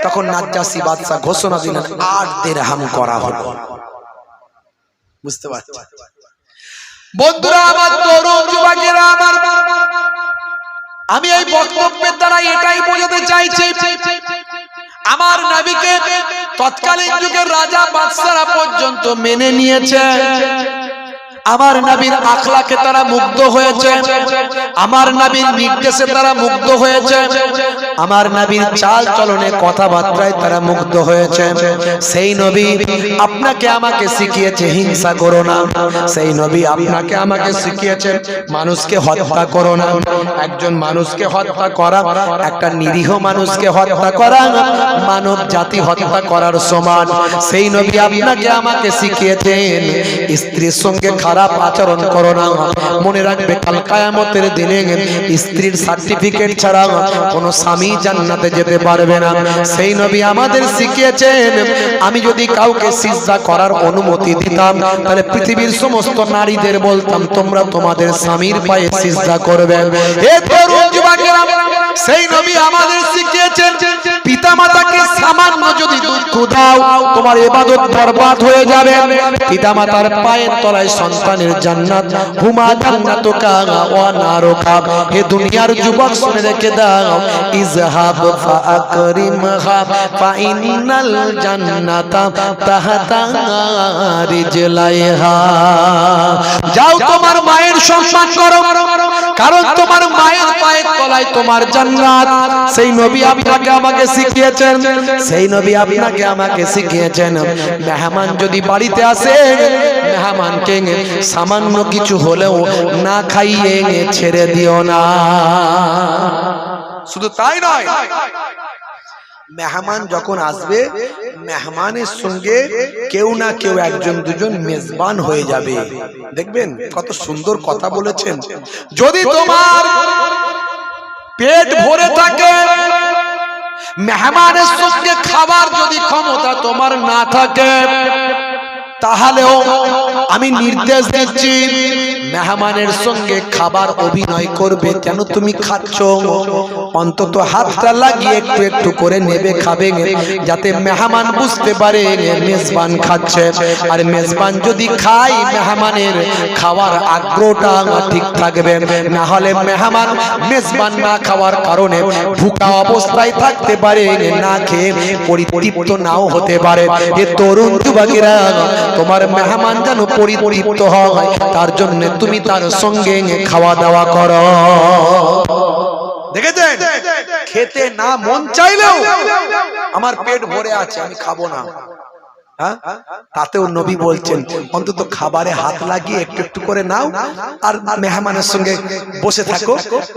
তখন নাজ্জাসী বাদশা ঘোষণা দিলেন 8 দিরহাম করা হলো। বুঝতে পারছেন বন্ধুরা আমার, তরুণ যুবকেরা আমার, আমি এই বক্তব্যের দ্বারা এটাই বোঝাতে চাইছি, আমার নবীকে তৎকালীন যুগের রাজা বাদশারা পর্যন্ত মেনে নিয়েছে। আমার নবীর আখলাকে তারা মুগ্ধ হয়েছে, আমার নবীর নির্দেশে তারা মুগ্ধ হয়েছে, আমার নবীর চাল চলনে কথাবার্তায় তারা মুগ্ধ হয়েছে। সেই নবী আপনাকে আমাকে শিখিয়েছে হিংসা করো না, সেই নবী আপনাকে আমাকে শিখিয়েছে মানুষকে হত্যা করো না। একজন মানুষকে হত্যা করা, একটা নিরীহ মানুষকে হত্যা করা মানব জাতি হত্যা করার সমান। সেই নবী আপনাকে আমাকে শিখিয়েছেন স্ত্রীর সঙ্গে খারাপ আচরণ করো না। মনে রাখবে কাল কিয়ামতের দিনে স্ত্রীর সার্টিফিকেট ছাড়া কোনো স্বামী জান্নাতে যেতে পারবে না। সেই নবী আমাদের শিখিয়েছেন, আমি যদি কাউকে সিজদা করার অনুমতি দিতাম, তাহলে পৃথিবীর সমস্ত নারীদের বলতাম তোমরা তোমাদের স্বামীর পায়ে সিজদা করবে। হে তরুণ যুবকেরা, সেই নবী আমাদের শিখিয়েছেন পিতামাতাকে সামান্য যদি দুঃখ দাও তোমার ইবাদত বরবাদ হয়ে যাবে। পিতামাতার পায়ের তলায় সন্তানের জান্নাত, হুমা জান্নাতুকা ওয়া নারুকা। হে দুনিয়ার যুবক শুনে রেখে দাও, ইজহাব ফাআকরিমহা ফাইনাল জান্নাতা তাহতা রিজলাইহা। যাও তোমার মায়ের সম্মান করো, কারণ তোমার মায়ের পায়ের তলায় তোমার জান্নাত। সেই নবী আপনাকে আমাকে শিখিয়েছেন, সেই নবী আপনাকে আমাকে শিখিয়েছেন মেহমান যদি বাড়িতে আসে, মেহমানকে সামান্য কিছু হলেও না খাইয়ে ছেড়ে দিও না। শুধু তাই নয়, মেহমান যখন আসবে মেহমানের সঙ্গে কেউ না কেউ একজন দুজন মেজবান হয়ে যাবে। দেখবেন কত সুন্দর কথা বলেছেন। যদি তোমার পেট ভরে থাকে, মেহমানের সঙ্গে খাবার যদি ক্ষমতা তোমার না থাকে, তাহলেও আমি নির্দেশ দিচ্ছি মেহমানের সঙ্গে খাবার অভিনয় করবে কেন তুমি খাচ্ছ, অন্তত হাতটা লাগিয়ে একটু একটু করে নেবে, খাবে, যাতে মেহমান বুঝতে পারে মেজবান খাচ্ছে। আর মেজবান যদি খায় মেহমানের খাওয়ার আগ্রহটা ঠিক থাকবে, না হলে মেহমান মেজবান না খাওয়ার কারণে ভুকা অবস্থায় থাকতে পারে, না খেয়ে পরিতৃপ্ত নাও হতে পারে। এ তরুণ যুবকেরা, তোমার মেহমান যেন পরিতৃপ্ত হয় তার জন্য তুমি তার সঙ্গে খাওয়া দাওয়া করো। দেখেছেন, খেতে না মন চাইলেও আমার পেট ভরে আছে আমি খাবো না, তাতেও নবী বলছেন অন্তত খাবারে হাত লাগিয়ে একটু একটু করে নাও আর মেহমানের সঙ্গে বসে থাকো,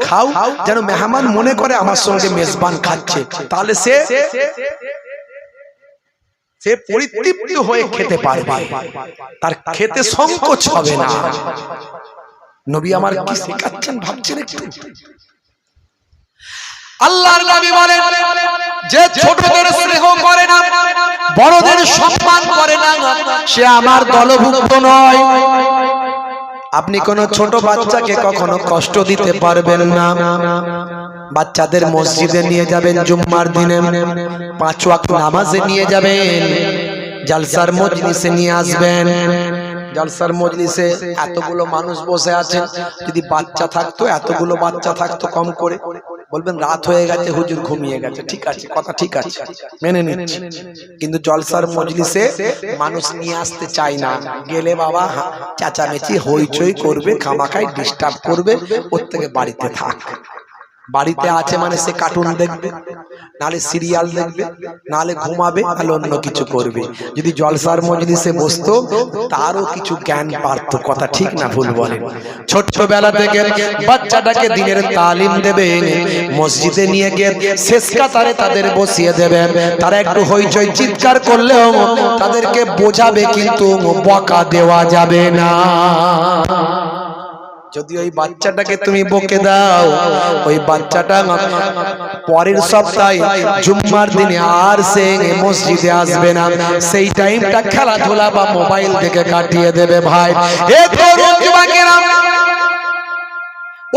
খাও, যেন মেহমান মনে করে আমার সঙ্গে মেজবান খাচ্ছে, তাহলে সে পরিতৃপ্ত হয়ে খেতে পারবে, তার খেতে সংকোচ হবে না। নবী আমার কি শেখাচ্ছেন ভাবছেন একটু? আল্লাহর নবী বলেন, যে ছোটদের স্নেহ করে না, বড়দের সম্মান করে না, সে আমার দলভুক্ত নয়। আপনি কোন ছোট বাচ্চাকে কখনো কষ্ট দিতে পারবেন না। বাচ্চাদের মসজিদে নিয়ে যাবেন, জুম্মার দিনে 5 ওয়াক্ত নামাজে নিয়ে যাবেন, জালসার মজলিসে নিয়ে আসবেন। জালসার মজলিসে এতগুলো মানুষ বসে আছেন, যদি বাচ্চা থাকতো, এতগুলো বাচ্চা থাকতো কম করে, বলবেন রাত হয়ে গেছে, হুজুর ঘুমিয়ে গেছে, ঠিক আছে, কথা ঠিক আছে, মেনে নিচ্ছি। কিন্তু জলসার মজলিসে মানুষ নিয়ে আসতে চায় না, গেলে বাবা চেঁচামেচি হইচই করবে, খামাখাই ডিস্টার্ব করবে, ওর থেকে বাড়িতে থাক। বাড়িতে আছে মানে সে কার্টুন দেখবে, নালে সিরিয়াল দেখবে, নালে ঘুমাবে, নালে অন্য কিছু করবে। যদি জলসার মজলিসে বসতো তারও কিছু জ্ঞান পারতো, কথা ঠিক না ভুল বলেন? ছোট্টবেলা থেকে বাচ্চাটাকে দিনের তালিম দেবেন, মসজিদে নিয়ে গিয়ে শেষ কাতারে তাদের বসিয়ে দেবেন। তারা একটু হইচই চিৎকার করলেও তাদেরকে বোঝাবে, কিন্তু বকা দেওয়া যাবে না। যদি ওই বাচ্চাটাকে তুমি বকে দাও, ওই বাচ্চাটা পরের সপ্তাহে জুম্মার দিনে আর সে মসজিদে আসবে না, সেই টাইমটা খেলাধুলা বা মোবাইল থেকে কাটিয়ে দেবে। ভাই এ তরুণ যুবকেরা,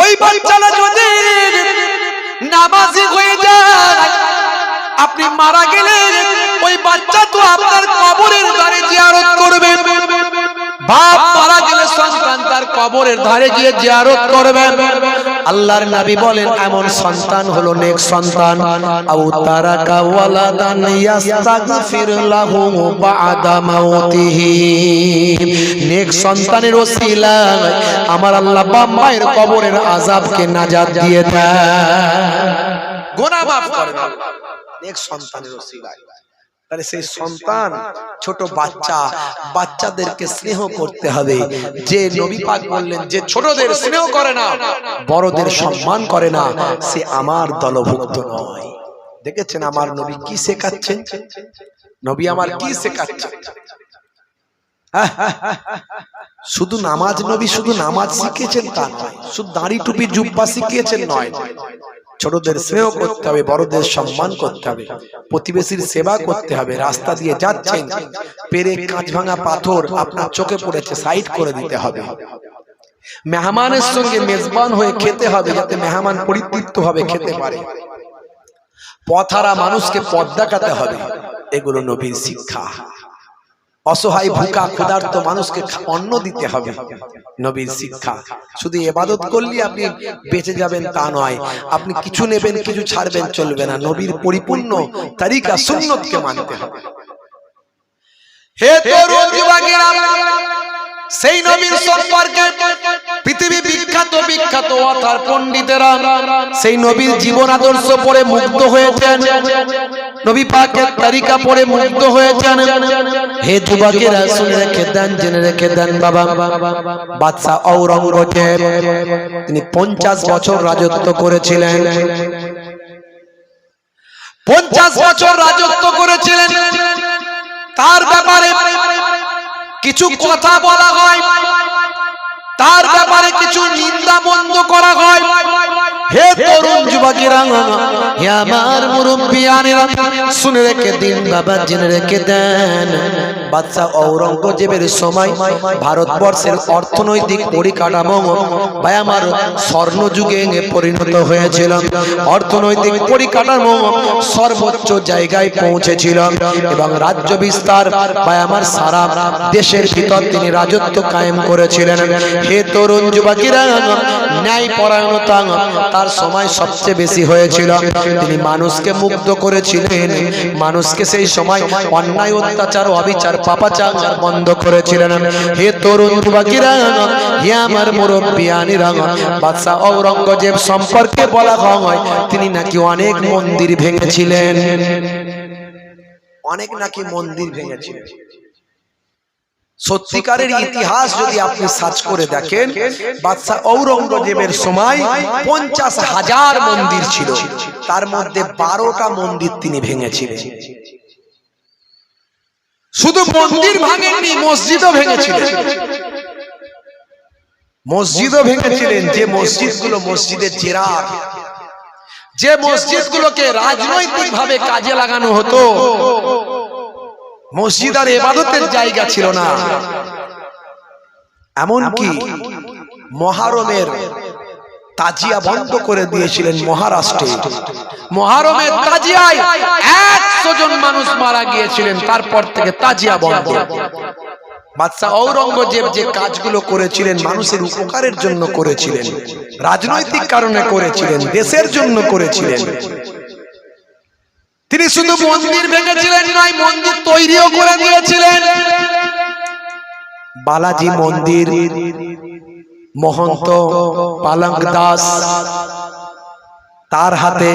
ওই বাচ্চাটা যদি নামাজি হয়ে যায়, আপনি মারা গেলে ওই বাচ্চা তো আপনার কবরের ধারে জিয়ারত করবে। বাপ মারা গেলে সন্তান তার কবরের ধারে গিয়ে জিয়ারত করবে। আল্লাহর নবী বলেন এমন সন্তান হলো নেক সন্তান। আও তারাকা ওয়ালাদান ইস্তাগফির লাহু বা'দা মাউতিহি। নেক সন্তানের ওসিলায় আমার আল্লাহ বাপ মায়ের কবরের আযাবকে নাজাত দিয়ে দেয়, গুনাহ মাফ করে দেন নেক সন্তানের ওসিলায়। তাহলে সেই সন্তান, ছোট বাচ্চা, বাচ্চাদেরকে স্নেহ করতে হবে। যে নবী পাক বললেন, যে ছোটদের স্নেহ করে না, বড়দের সম্মান করে না, সে আমার দলভুক্ত নয়। দেখেছেন আমার নবী কি শেখাচ্ছেন? নবী আমার কি শেখাচ্ছেন? শুধু নামাজ, নবী শুধু নামাজ শিখিয়েছেন তা নয়, শুধু দাড়ি টুপি জুব্বা শিখিয়েছেন নয়। ছোটদের স্নেহ করতে হবে, বড়দের সম্মান করতে হবে, প্রতিবেশীর সেবা করতে হবে। রাস্তা দিয়ে যাচ্ছেন, পেরে কাঁচ ভাঙা পাথর আপনার চোখে পড়েছে, সাইড করে দিতে হবে। মেহমানের সঙ্গে মেজবান হয়ে খেতে হবে, যাতে মেহমান পরিতৃপ্ত ভাবে খেতে পারে। পথহারা মানুষকে পথ দেখাতে হবে, এগুলো নবীর শিক্ষা। অসহায় ভুকা ক্ষুধার্ত মানুষকে অন্ন দিতে হবে, নবীর শিক্ষা। শুধু ইবাদত করলে আপনি বেঁচে যাবেন তা নয়, আপনি কিছু নেবেন কিছু ছাড়বেন চলবে না। নবীর পরিপূর্ণ তরিকা সুন্নতকে মানতে হবে। হে তরুণ যুবকেরা, সেই নবীর সম্পর্কে পৃথিবী বিখ্যাত বিখ্যাত অথার পণ্ডিতেরা সেই নবীর জীবন আদর্শ পড়ে মুগ্ধ হয়েছেন, নবী পাকের তরিকা পড়ে মুগ্ধ হয়েছেন। হে যুবকেরা, শুনে রেখে দেন, জেনে রেখে দেন বাবা, বাদশা ঔরঙ্গজেব তিনি 50 বছর রাজত্ব করেছিলেন। 50 বছর রাজত্ব করেছিলেন। তার ব্যাপারে কিছু কথা বলা হয়, তার ব্যাপারে কিছু নিন্দা মন্দ করা হয়। হে তরুণ যুবকেরা, হে আমার মুরব্বিয়ানেরা, শুনে রেখে দিন বাবা, জেনে রেখে দেন। বাদশা ঔরঙ্গজেবের সময় ভারতবর্ষের অর্থনৈতিক পরিকাঠামো ভাই আমার স্বর্ণযুগে পরিণত হয়েছিল। অর্থনৈতিক পরিকাঠামো সর্বোচ্চ জায়গায় পৌঁছেছিল এবং রাজ্য বিস্তার ভাই আমার সারা দেশের ভিতর তিনি রাজত্ব কায়েম করেছিলেন। হে তরুণ যুবকেরা, ন্যায় পরায়ণতা তার সময় সবচেয়ে বেশি হয়েছিল। তিনি মানুষকে মুগ্ধ করেছিলেন, মানুষকে সেই সময় অন্যায় অত্যাচার অবিচার পাপাচার বন্ধ করেছিলেন। হে তরুণ যুবকেরা, হে আমার মুরব্বিয়ানেরা, বাদশা ঔরঙ্গজেব সম্পর্কে বলা হয় তিনি নাকি অনেক মন্দির ভেঙেছিলেন, অনেক নাকি মন্দির ভেঙেছিলেন। সত্যিকারের ইতিহাস যদি আপনি সার্চ করে দেখেন, বাদশা ঔরঙ্গজেবের সময় 50,000 মন্দির ছিল, তার মধ্যে 12টা মন্দির তিনি ভেঙেছিলেন। শুধু মন্দির ভাঙেননি, মসজিদও ভেঙেছিলেন। মসজিদও ভেঙেছিলেন, যে মসজিদগুলো মসজিদের জেরার, যে মসজিদগুলোকে রাজনৈতিক ভাবে কাজে লাগানো হতো, মসজিদ আর ইবাদতের জায়গা ছিল না। এমনকি মহরমের তাজিয়া বন্ধ করে দিয়েছিলেন মহারাষ্ট্রে। মহরমের তাজিয়ায় 100 জন মানুষ মারা গিয়েছিলেন, তারপর থেকে তাজিয়া বন্ধ। বাদশা ঔরঙ্গজেব যে কাজগুলো করেছিলেন মানুষের উপকারের জন্য করেছিলেন, রাজনৈতিক কারণে করেছিলেন, দেশের জন্য করেছিলেন। তিনি শুধু মন্দির ভেঙেছিলেন নয়, মন্দির তৈরিও করে দিয়েছিলেন। বালাজি মন্দির মহন্ত পালঙ্ক দাস তার হাতে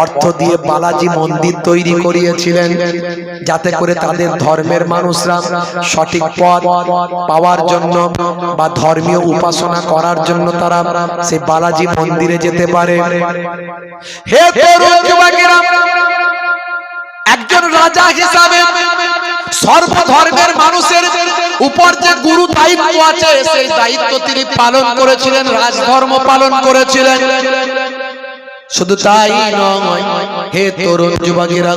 অর্থ দিয়ে বালাজি মন্দির তৈরি করিয়েছিলেন, যাতে করে তাদের ধর্মের মানুষরা সঠিক পথ পাওয়ার জন্য বা ধর্মীয় উপাসনা করার জন্য তারা সেই বালাজি মন্দিরে যেতে পারে। হে তরুণ যুবকেরা, একজন রাজা হিসাবে সর্বধর্মের মানুষের উপর যে গুরু দায়িত্ব আছে, সেই দায়িত্ব তিনি পালন করেছিলেন, রাজধর্ম পালন করেছিলেন। শুধু তাই নয়, হে তরুণ যুবকেরা,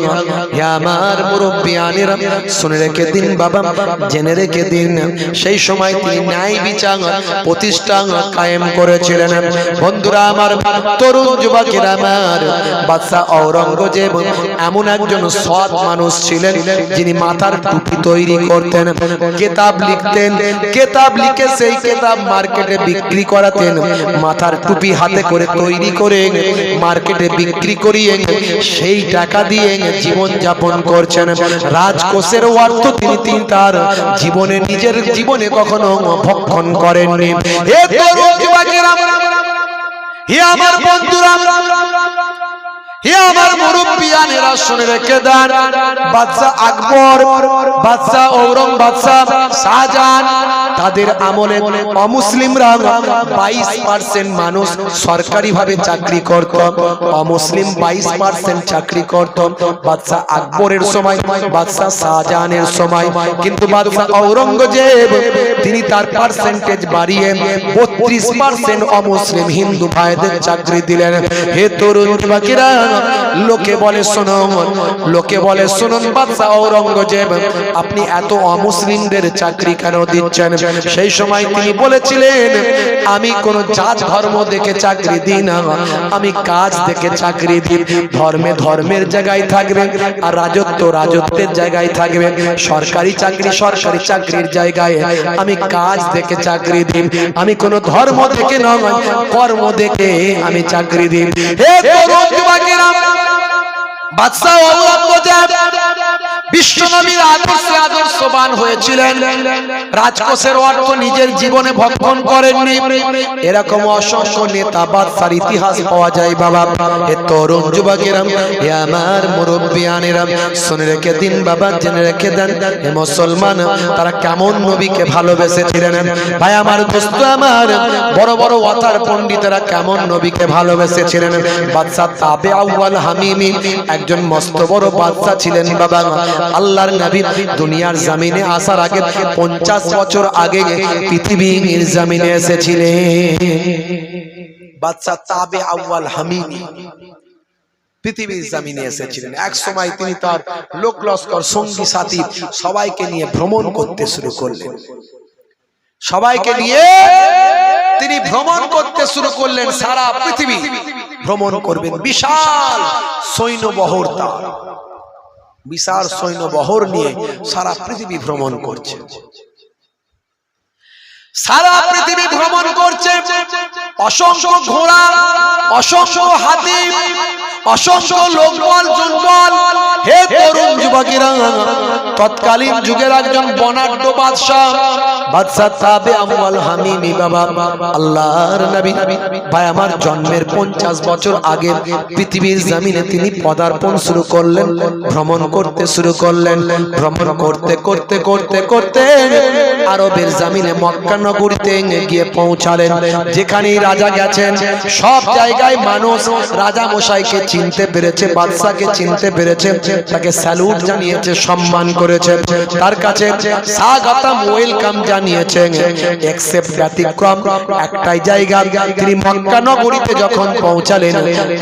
হে আমার মুরব্বিয়ানেরা, শুনে রেখে দিন বাবা, জেনে রেখে দিন, সেই সময় তিনি ন্যায় বিচার প্রতিষ্ঠা কায়েম করেছিলেন। বন্ধুরা আমার, তরুণ যুবকেরা আমার, বাদশা ঔরঙ্গজেব এমন একজন সৎ মানুষ ছিলেন, যিনি মাথার টুপি তৈরি করতেন, কিতাব লিখতেন, কিতাব লিখে সেই কিতাব মার্কেটে বিক্রি করাতেন। মাথার টুপি হাতে করে তৈরি করে মার্কেটে বিক্রি করিয়ে সেই টাকা দিয়ে জীবন যাপন করছেন। রাজকোষের অর্থ তিনি তার জীবনে, নিজের জীবনে কখনো ভক্ষণ করেননি। হে তরুণ যুবকেরা, হে আমার বন্ধুরা, হে আমার মুরব্বিয়ানেরা, শুনে রেখে দেন, বাদশা আকবর, বাদশা ঔরঙ্গজেব, বাদশা শাহজাহান, তাদের আমলে অমুসলিমরা 22% মানুষ সরকারি ভাবে চাকরি করত, অমুসলিম 22% চাকরি করত। বাদশা আকবরের সময়, বাদশা শাহজাহানের সময়, কিন্তু বাদশা ঔরঙ্গজেব তিনি তার পার্সেন্টেজ বাড়িয়ে 32% অমুসলিম হিন্দু ভাইদের চাকরি দিলেন। হে তরুণ যুবকেরা, লোকে বলে শুনুন, লোকে বলে শুনুন, বাদশা ঔরঙ্গজেব আপনি এত অমুসলিমদের চাকরি কেন দিচ্ছেন? সেই সময় তিনি বলেছিলেন, আমি কোন জাত ধর্ম দেখে চাকরি দিই না, আমি কাজ দেখে চাকরি দিই। ধর্মে ধর্মের জায়গায় থাকবে, আর রাজত্ব রাজত্বের জায়গায় থাকবে। সরকারি চাকরি সরকারি চাকরির জায়গায়, আমি কাজ দেখে চাকরি দিই। আমি কোন ধর্ম দেখে নয়, কর্ম দেখে আমি চাকরি দিই। হে তরুণ যুবকেরা, বাদশা ঔরঙ্গজেব বিশ্বনবীর আদর্শে আদর্শবান হয়েছিলেন, রাজকোষের অর্থ নিজের জীবনে ভক্ষণ করেননি। এরকম অসংখ্য নেতা বাদশার ইতিহাস পাওয়া যায় বাবা। হে তরুণ যুবকেরা, হে আমার মুরব্বিয়ানেরা, শুনে রেখে দিন বাবা, জেনে রেখে দেন, হে মুসলমান, তারা কেমন নবীকে ভালোবেসেছিলেন। ভাই আমার, দোস্ত আমার, বড় বড় ওয়াতার পণ্ডিতেরা কেমন নবীকে ভালোবেসেছিলেন। বাদশা তাবে আউয়াল হামিমি একজন মস্ত বড় বাদশা ছিলেন বাবা। আল্লাহর নবী দুনিয়ার জমিনে আসার আগে 50 বছর আগে পৃথিবীর জমিনে এসেছিলেন। বাদশা তাবে আউয়াল হামিমি পৃথিবীর জমিনে এসেছিলেন। এক সময় তিনি তার লোক লস্কর সঙ্গী সাথী সবাইকে নিয়ে ভ্রমণ করতে শুরু করলেন। সবাইকে নিয়ে তিনি ভ্রমণ করতে শুরু করলেন, সারা পৃথিবী ভ্রমণ করবেন। বিশাল সৈন্যবহর, তার বিশাল সৈন্যবহর নিয়ে সারা পৃথিবী ভ্রমণ করছে, সারা পৃথিবী ভ্রমণ করছে। অসংখ্য ঘোড়া, অসংখ্য হাতি, অসংখ্য লোকবল জনবল। হে তরুণ যুবকেরা, তৎকালীন যুগের একজন বনাঢ্য বাদশা, বাদশা তাবে আউয়াল হামিমি বাবা, আল্লাহর নবী ভাই আমার জন্মের 50 বছর আগে পৃথিবীর জমিনে তিনি পদার্পণ শুরু করলেন, ভ্রমণ করতে শুরু করলেন। ভ্রমণ করতে করতে করতে করতে আরবের জমিনে মক্কা নগরীতে গিয়ে পৌঁছালেন। যেখানেই রাজা গেছেন, সব জায়গায় মানুষ রাজা মশাইকে চিনতে পেরেছে, বাদশাকে চিনতে পেরেছে, তাকে স্যালুট জানিয়েছে, সম্মান করেছে, তার কাছে স্বাগতম ওয়েলকাম জানিয়েছেন। এক্সেপ্ট ব্যতিক্রম একটাই জায়গা, তিনি মক্কা নগরীতে যখন পৌঁছালেন,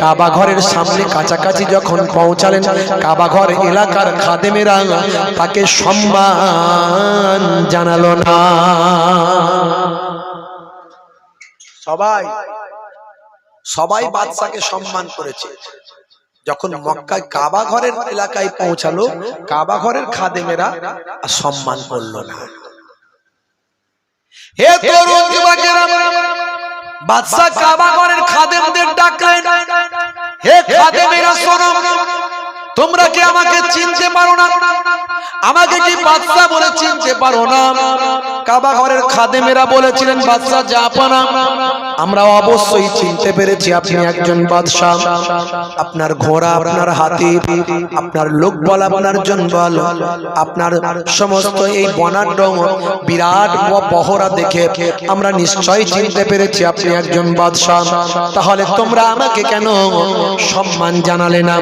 কাবা ঘরের সামনে কাছাকাছি যখন পৌঁছালেন, কাবা ঘর এলাকার খাদেমেরা তাকে সম্মান জানালো না। সবাই বাদশাকে সম্মান করেছে। যখন মক্কায় কাবা ঘরের এলাকায় পৌঁছালো, কাবা ঘরের খাদেমেরা সম্মান করলো না। হে তরুণ যুবকেরা, বাদশা কাবা ঘরের খাদেমদের ডাকলেন, হে খাদেমেরা শোনো, তোমরা কি আমাকে চিনতে পারো না? আমাকে কি বাদশা বলে চিনতে পারো না? কাবা ঘরের খাদেমেরা বলেছিলেন, বাদশা জাপানা, আমরা অবশ্যই চিনতে পেরেছি আপনি একজন বাদশা। আপনার ঘোড়া, আপনার হাতি, আপনার লোকবল, আপনার জনবল, আপনার সমস্ত এই বনাঢ্য বিরাট পহরা দেখে আমরা নিশ্চয়ই চিনতে পেরেছি আপনি একজন বাদশা। তাহলে তোমরা আমাকে কেন সম্মান জানালে না?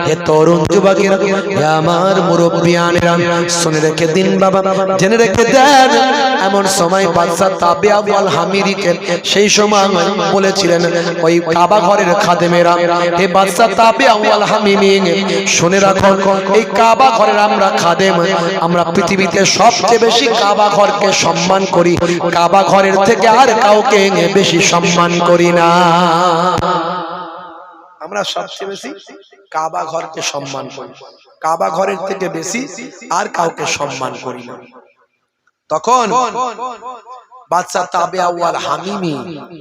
হে তরুণ যুবকেরা, হে আমার মুরব্বিয়ানেরা, শুনে রেখে দিন বাবা, জেনে রেখে দেন, এমন সময় বাদশা তাবিয়া ওয়াল হামিরিকে সেই সময় বলেছিলেন ওই কাবা ঘরের খাদেমেরা, হে বাদশা তাবিয়া ওয়াল হামিমি, শুনে রাখো, এই কাবা ঘরের আমরা খাদেম, আমরা পৃথিবীতে সবচেয়ে বেশি কাবা ঘরকে সম্মান করি, কাবা ঘরের থেকে আর কাউকে বেশি সম্মান করি না। আমরা সবচেয়ে বেশি কাবা ঘরকে সম্মান করি, কাবা ঘরের থেকে বেশি আর কাউকে সম্মান করি না। তখন বাদশা তাবিয়া ওয়াল হামিমি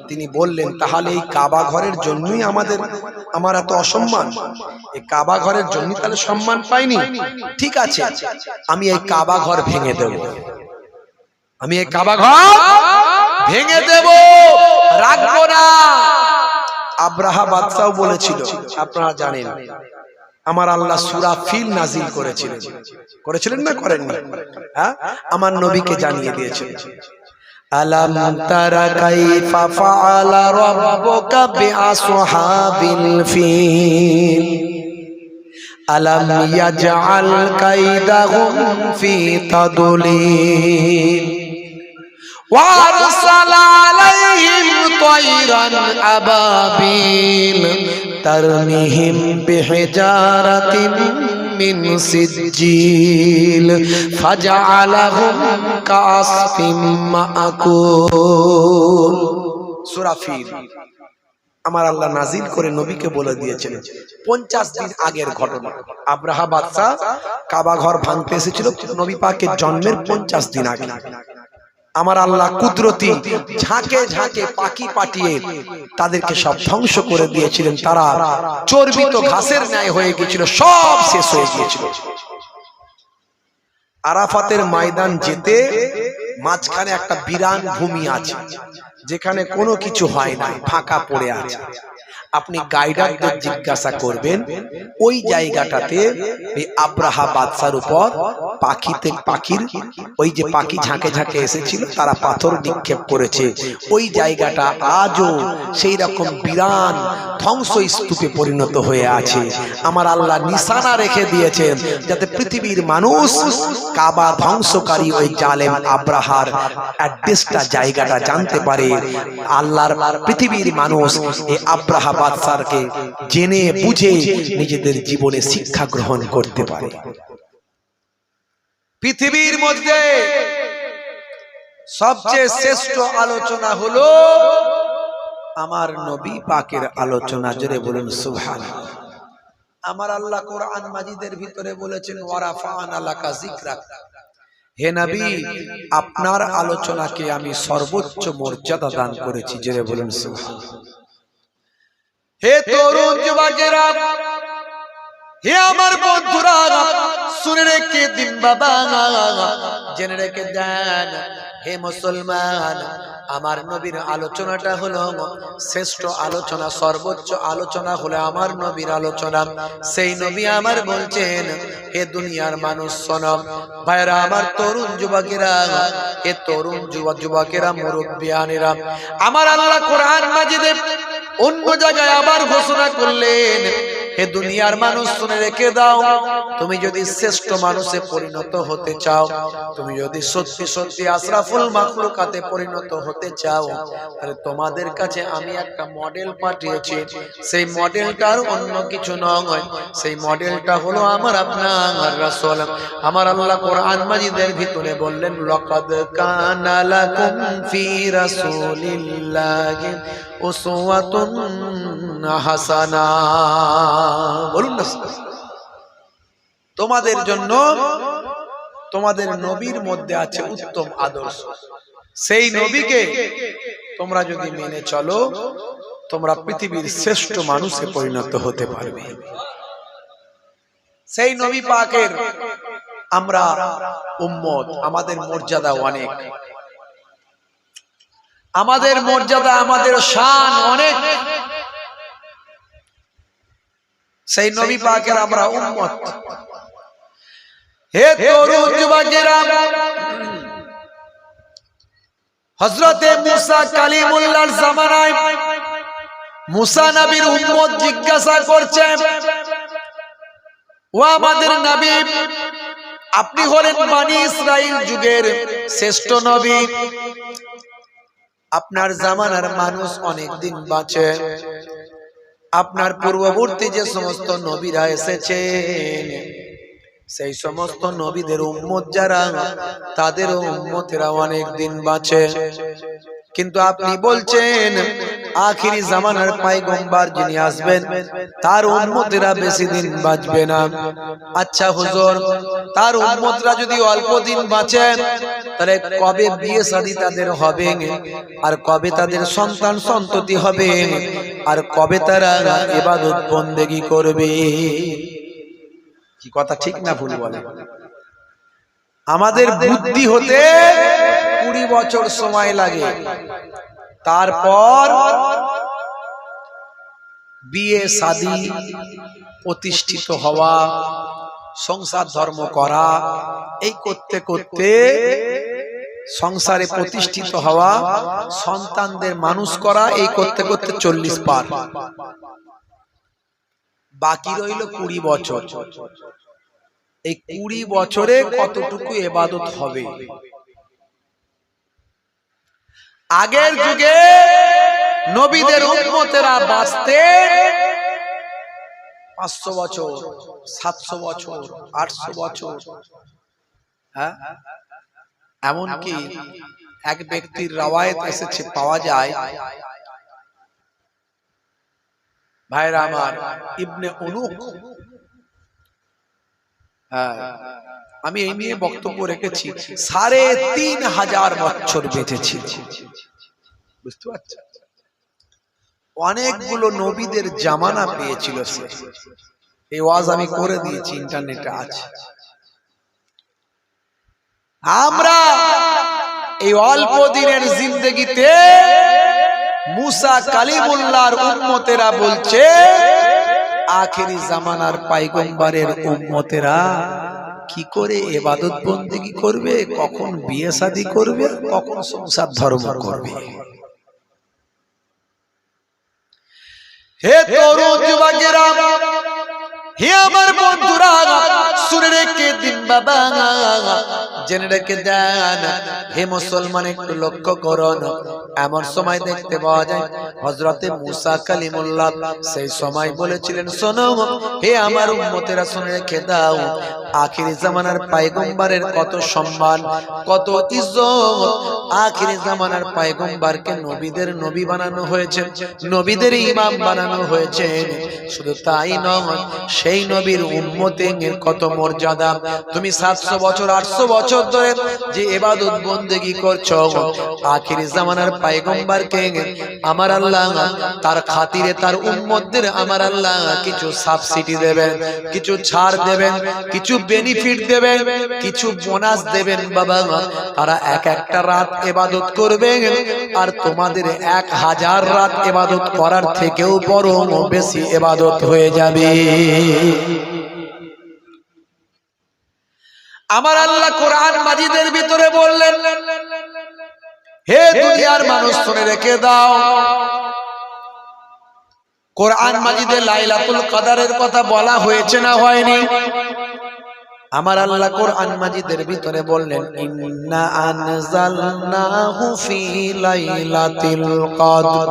তিনি বললেন, তাহলে এই কাবা ঘরের জন্যই আমার এত অসম্মান? এই কাবা ঘরের জন্য তাহলে সম্মান পাইনি? ঠিক আছে, আমি এই কাবা ঘর ভেঙে দেব, আমি এই কাবা ঘর ভেঙে দেব, রাখবো না। আব্রাহা বাদশাও বলেছিল, আপনারা জানেন, আমার আল্লাহ সূরা ফিল নাজিল করেছিলেন না করেননি? হ্যাঁ, আমার নবীকে জানিয়ে দিয়েছেন, আলাম তারা কাইফা ফাআলা রাব্বুকা বিআসহাবিল ফিল আলাম ইয়াজআল কাইদাহুম ফি তাদলিল ওয়া আরসালা আলাইহিম তায়রান আবাবিল তারমিহিম বিহিজারাতিন মিন সিজ্জিল ফাজআলাহুম কাসফিম মাকুল। সূরা ফিল আমার আল্লাহ নাজিল করে নবীকে বলে দিয়েছেন 50 দিন আগের ঘটনা। আব্রাহা বাদশা কাবা ঘর ভাঙতে এসেছিল নবী পাকের জন্মের 50 দিন আগে। আমার আল্লাহ কুদরতি ঝাঁকে ঝাঁকে পাখি পাঠিয়ে তাদেরকে সব ধ্বংস করে দিয়েছিলেন। তারা চর্বিত ঘাসের ন্যায় হয়ে গিয়েছিল, সব শেষ হয়ে গিয়েছিল। আরাফাতের ময়দান যেতে মাঝখানে একটা বিরান ভূমি আছে, যেখানে কোনো কিছু হয় না, ফাঁকা পড়ে আছে। আপনি গাইডারদের জিজ্ঞাসা করবেন, ওই জায়গাটাতে এই আব্রাহা বাদশার উপর পাখির ওই যে পাখি ঝাঁকে ঝাঁকে এসেছিল, তারা পাথর নিক্ষেপ করেছে। ওই জায়গাটা আজও সেই রকম বিরান ধ্বংসস্তূপে পরিণত হয়ে আছে। আমার আল্লাহ নিশানা রেখে দিয়েছেন যাতে পৃথিবীর মানুষ কাবা ধ্বংসকারী ওই জালেম আব্রাহার অ্যাড্রেসটা, জায়গাটা জানতে পারে। আল্লাহর পৃথিবীর মানুষ এই আব্রাহা বাদশাকে জেনে বুঝে নিজেদের জীবনে শিক্ষা গ্রহণ করতে পারে। পৃথিবীর মধ্যে সবচেয়ে শ্রেষ্ঠ আলোচনা হলো আমার নবী পাকের আলোচনা। জোরে বলুন সুবহানাল্লাহ। আমার আল্লাহ কোরআন মাজিদের ভিতরে বলেছেন, ওয়ারাফা'না লাকা যিকরাক, হে নবী আপনার আলোচনাকে আমি সর্বোচ্চ মর্যাদা দান করেছি। জোরে বলুন সুবহানাল্লাহ। হে তরুণ যুবকেরা, হে আমার বন্ধুরা, শুনে রেখে দিন বাবা, জেনে রেখে দেন, হে মুসলমান, আমার নবীর আলোচনাটা হলো শ্রেষ্ঠ আলোচনা, সর্বোচ্চ আলোচনা হলো আমার নবীর আলোচনা। সেই নবী আমার বলছেন, হে দুনিয়ার মানুষ শোনো, ভাইরা আমার তরুণ যুবকেরা, হে তরুণ যুবকেরা, মুরব্বিয়ানেরা, আমার আল্লাহ কোরআন মাজিদে অন্য জায়গায় আবার ঘোষণা করলেন, হে দুনিয়ার মানুষ শুনে রেখে দাও, তুমি যদি শ্রেষ্ঠ মানুষে পরিণত হতে চাও, তুমি যদি সত্যি সত্যি আশরাফুল মাখলুকাতে পরিণত হতে চাও, তাহলে তোমাদের কাছে আমি একটা মডেল পাঠিয়েছি। সেই মডেলটার অন্য কিছু নয়, সেই মডেলটা হলো আমার আপনার রাসূল। আমার আল্লাহ কোরআন মাজিদের ভিতরে বললেন, লাকাদ কানা লাকুম ফি রাসূলিল্লাহি উসওয়াতুন হাসানা। বলুন না, তোমাদের জন্য তোমাদের নবীর মধ্যে আছে উত্তম আদর্শ। সেই নবীকে তোমরা যদি মেনে চলো, তোমরা পৃথিবীর শ্রেষ্ঠ মানুষে পরিণত হতে পারবে। সেই নবী পাকের আমরা উম্মত, আমাদের মর্যাদা অনেক, আমাদের মর্যাদা, আমাদের শান অনেক। সেই নবী পাকের আমরা উম্মত। হে তরুণ যুবকেরা, হযরতে মুসা কালিমুল্লাহর জামানায় মুসা নবীর উম্মত জিজ্ঞাসা করছে, ও আমাদের নবী, আপনি হলেন বনি ইসরাইল যুগের শ্রেষ্ঠ নবী, আপনার জামানার মানুষ অনেক দিন বাঁচে, আপনার পূর্ববর্তী যে সমস্ত নবীরা এসেছেন সেই সমস্ত নবীদের উম্মত যারা, তাদের উম্মতেরা অনেক দিন বাঁচে, কিন্তু আপনি বলছেন আখিরি জামানার পয়গম্বর যিনি আসবেন তার উম্মতেরা বেশি দিন বাঁচবে না। আচ্ছা হুজুর, তার উম্মতরা যদি অল্প দিন বাঁচে, তাহলে কবে বিয়ে শাদী তাদের হবে, আর কবে তাদের সন্তান সন্ততি হবে, আর কবে তারা ইবাদত বন্দেগী করবে? কি কথা ঠিক না ভুল বলে? আমাদের বুদ্ধি হতে 20 বছর সময় লাগে, তারপর বিয়ে শাদী, প্রতিষ্ঠিত হওয়া, সংসার ধর্ম করা, এই করতে করতে সংসারে প্রতিষ্ঠিত হওয়া, সন্তানদের মানুষ করা, এই করতে করতে 40 পার। বাকি রইল 20 বছর। এই 20 বছরে কতটুকু ইবাদত হবে? আগের যুগে নবীদের উম্মতেরা বাঁচতে 500 বছর, 700 বছর, 800 বছর। হ্যাঁ, এমনকি এক ব্যক্তির রওয়ায়াত এসেছে, পাওয়া যায়, ভাইরা আমার, ইবনে উনুক, হ্যাঁ, আমি এই নিয়ে বক্তব্য রেখেছি, 3500 বছর বেঁচেছিল। বুঝতে পারছেন? অনেকগুলো নবীদের জামানা পেয়েছিল সে। এই ওয়াজ আমি করে দিয়েছি, ইন্টারনেটে আছে। আমরা এই অল্প দিনের জিন্দেগিতে মুসা কালিমুল্লাহর উম্মতেরা বলছে আখেরি জামানার পয়গম্বরের উম্মতেরা কি করে ইবাদত বন্দেগী করবে, কখন বিয়ে শাদী করবে, কখন সংসার ধর্ম করবে। হে তরুণ যুবকেরা, হে আমার বন্ধুরা, শুনে রেখে দিন বাবা, জেনে রেখে দেন। হে মুসলমান, একটু লক্ষ্য করুন। এমন সময় দেখতে পাওয়া যায় হযরতে মুসা কালিমুল্লাহ সেই সময় বলেছিলেন, শোনো হে আমার উম্মতেরা, শুনে রেখে দাও, আখিরি জামানার পয়গম্বরের কত সম্মান, কত ইজ্জত। আখিরি জামানার পয়গম্বরকে নবীদের নবী বানানো হয়েছে, নবীদের ইমাম বানানো হয়েছে। শুধু তাই নয়, সেই নবীর উম্মতের কত মর্যাদা। তুমি 700 বছর 800 বছর ধরে যে ইবাদত বন্দেগী করছো, আখিরি জামানার পয়গম্বরকে আমার আল্লাহ তার খাতিরে, তার উম্মতদের আমার আল্লাহ কিছু সাবসিডি দেবেন, কিছু ছাড় দেবেন, কিছু বেনিফিট দেবেন, কিছু বোনাস দেবেন। বাবা, তারা একটা রাত ইবাদত করবে, আর তোমাদের 1000 রাত ইবাদত করার থেকেও বরং বেশি ইবাদত হয়ে যাবে। আমার আল্লাহ কোরআন মাজিদের ভিতরে বললেন, হে দুনিয়ার মানুষ, শুনে রেখে দাও, কোরআন মাজিদে লাইলাতুল কদরের কথা বলা হয়েছে না হয়নি? আমার আল্লাহ কোরআন মাজিদের ভিতরে বললেন, ইন্না আনজালনাহু ফি লাইলাতিল কদর।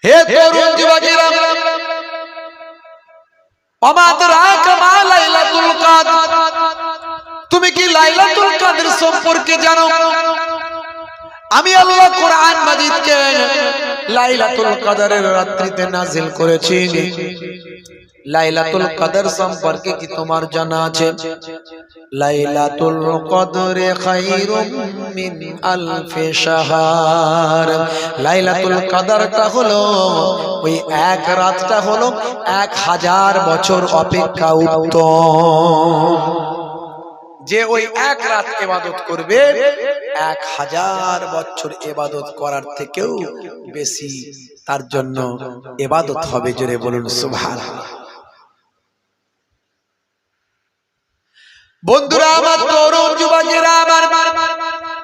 হে তরুণ যুবকেরা, ওমা আদরাকা মা লাইলাতুল কদর, তুমি কি লাইলাতুল কদর সম্পর্কে জানো? আমি আল্লাহ কোরআন মাজিদকে লাইলাতুল কদরের রাত্রিতে নাজিল করেছি। লাইলাতুল কদর সম্পর্কে কি তোমার জানা আছে? লাইলাতুল কদরে খায়রুম মিন আলফি শাহর। লাইলাতুল কদরটা হলো ওই এক রাতটা হলো 1000 বছর অপেক্ষা উত্তম। যে ওই এক রাত ইবাদত করবে 1000 বছর ইবাদত করার থেকেও বেশি তার জন্য ইবাদত হবে। জোরে বলুন সুবহানাল্লাহ। বন্ধুরা আমার, তরুণ যুবকেরা আমার,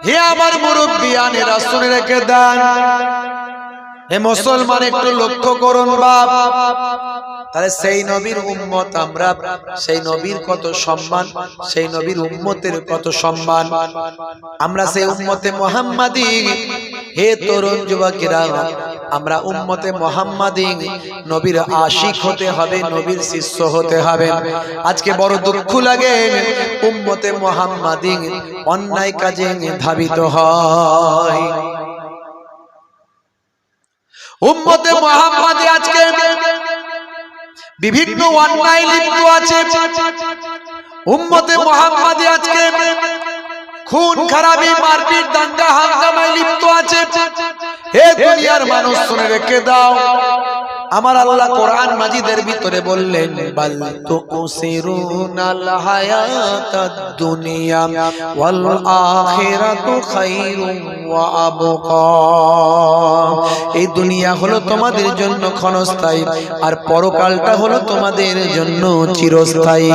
হে আমার মুরব্বিয়ানেরা শুনে রেখে দেন, হে মুসলমান একটু লক্ষ্য করুন বাপ। তাহলে সেই নবীর উম্মত আমরা, সেই নবীর কত সম্মান, সেই নবীর উম্মতের কত সম্মান। আমরা সেই উম্মতে মুহাম্মাদি। হে তরুণ যুবকেরা, আমরা উম্মতে মুহাম্মাদি, নবীর আশিক হতে হবে, নবীর শিষ্য হতে হবে। আজকে বড় দুঃখ লাগে উম্মতে মুহাম্মাদি অন্যায় কাজে ধাবিত হয়। উম্মতে মুহাম্মাদি আজকে বিভিন্ন অন্যায় লিপ্ত আছে। উম্মতে মুহাম্মাদি আজকে খুন খারাপি, মারপিট, দাঙ্গা হাঙ্গামায় লিপ্ত আছে। হে দুনিয়ার মানুষ শুনে রেখে দাও, আমার আল্লাহ কোরআন মাজিদের ভিতরে বললেন, বাল তুসিরুনাল হায়াতাদ দুনিয়া ওয়াল আখিরাতু খায়রুম ওয়া আবকা। এই দুনিয়া হলো তোমাদের জন্য ক্ষণস্থায়ী, আর পরকালটা হলো তোমাদের জন্য চিরস্থায়ী।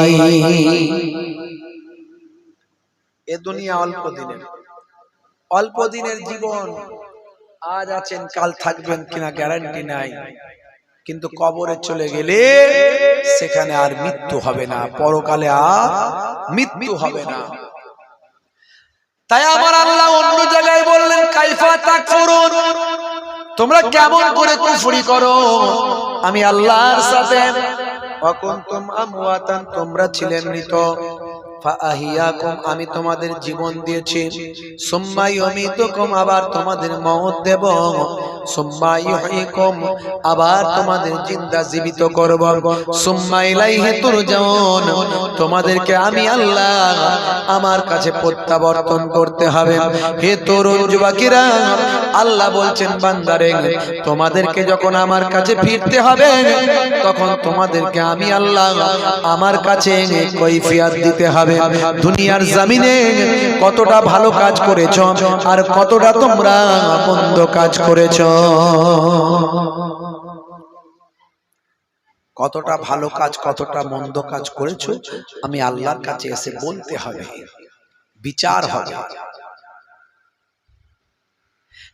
এই দুনিয়া অল্প দিনের, অল্প দিনের জীবন। আজ আছেন, কাল থাকবেন কিনা গ্যারান্টি নাই। কিন্তু কবরে চলে গেলে সেখানে আর মৃত্যু হবে না, পরকালে আর মৃত্যু হবে না। তাই আমার আল্লাহ অন্য জায়গায় বললেন, কাইফা তাকফুরুন, তোমরা কেমন করে কুফরি করো আমি আল্লাহর সাথে। ওয়াকুনতুম আমওয়াতান, তোমরা ছিলে মৃত। ফাআহিয়াকুম, আমি তোমাদের জীবন দিয়েছি। সুম্মা ইউমীতুকুম, আবার তোমাদের মওত দেব। সুম্মা ইউহয়িকুম, আবার তোমাদের জিন্দা জীবিত করব। সুম্মা ইলাইহি তুরজাউন, তোমাদেরকে আমি আল্লাহ আমার কাছে প্রত্যাবর্তন করতে হবে। হে তরুণ যুবকেরা, আল্লাহ বলছেন, বান্দারে তোমাদেরকে যখন আমার কাছে ফিরতে হবে, তখন তোমাদেরকে আমি আল্লাহ আমার কাছে কৈফিয়ত দিতে হবে। দুনিয়ার জমিনে কতটা ভালো কাজ করেছো আর কতটা তোমরা মন্দ কাজ করেছো। কতটা ভালো কাজ, কতটা মন্দ কাজ করেছো, আমি আল্লাহর কাছে এসে বলতে হবে, বিচার হবে।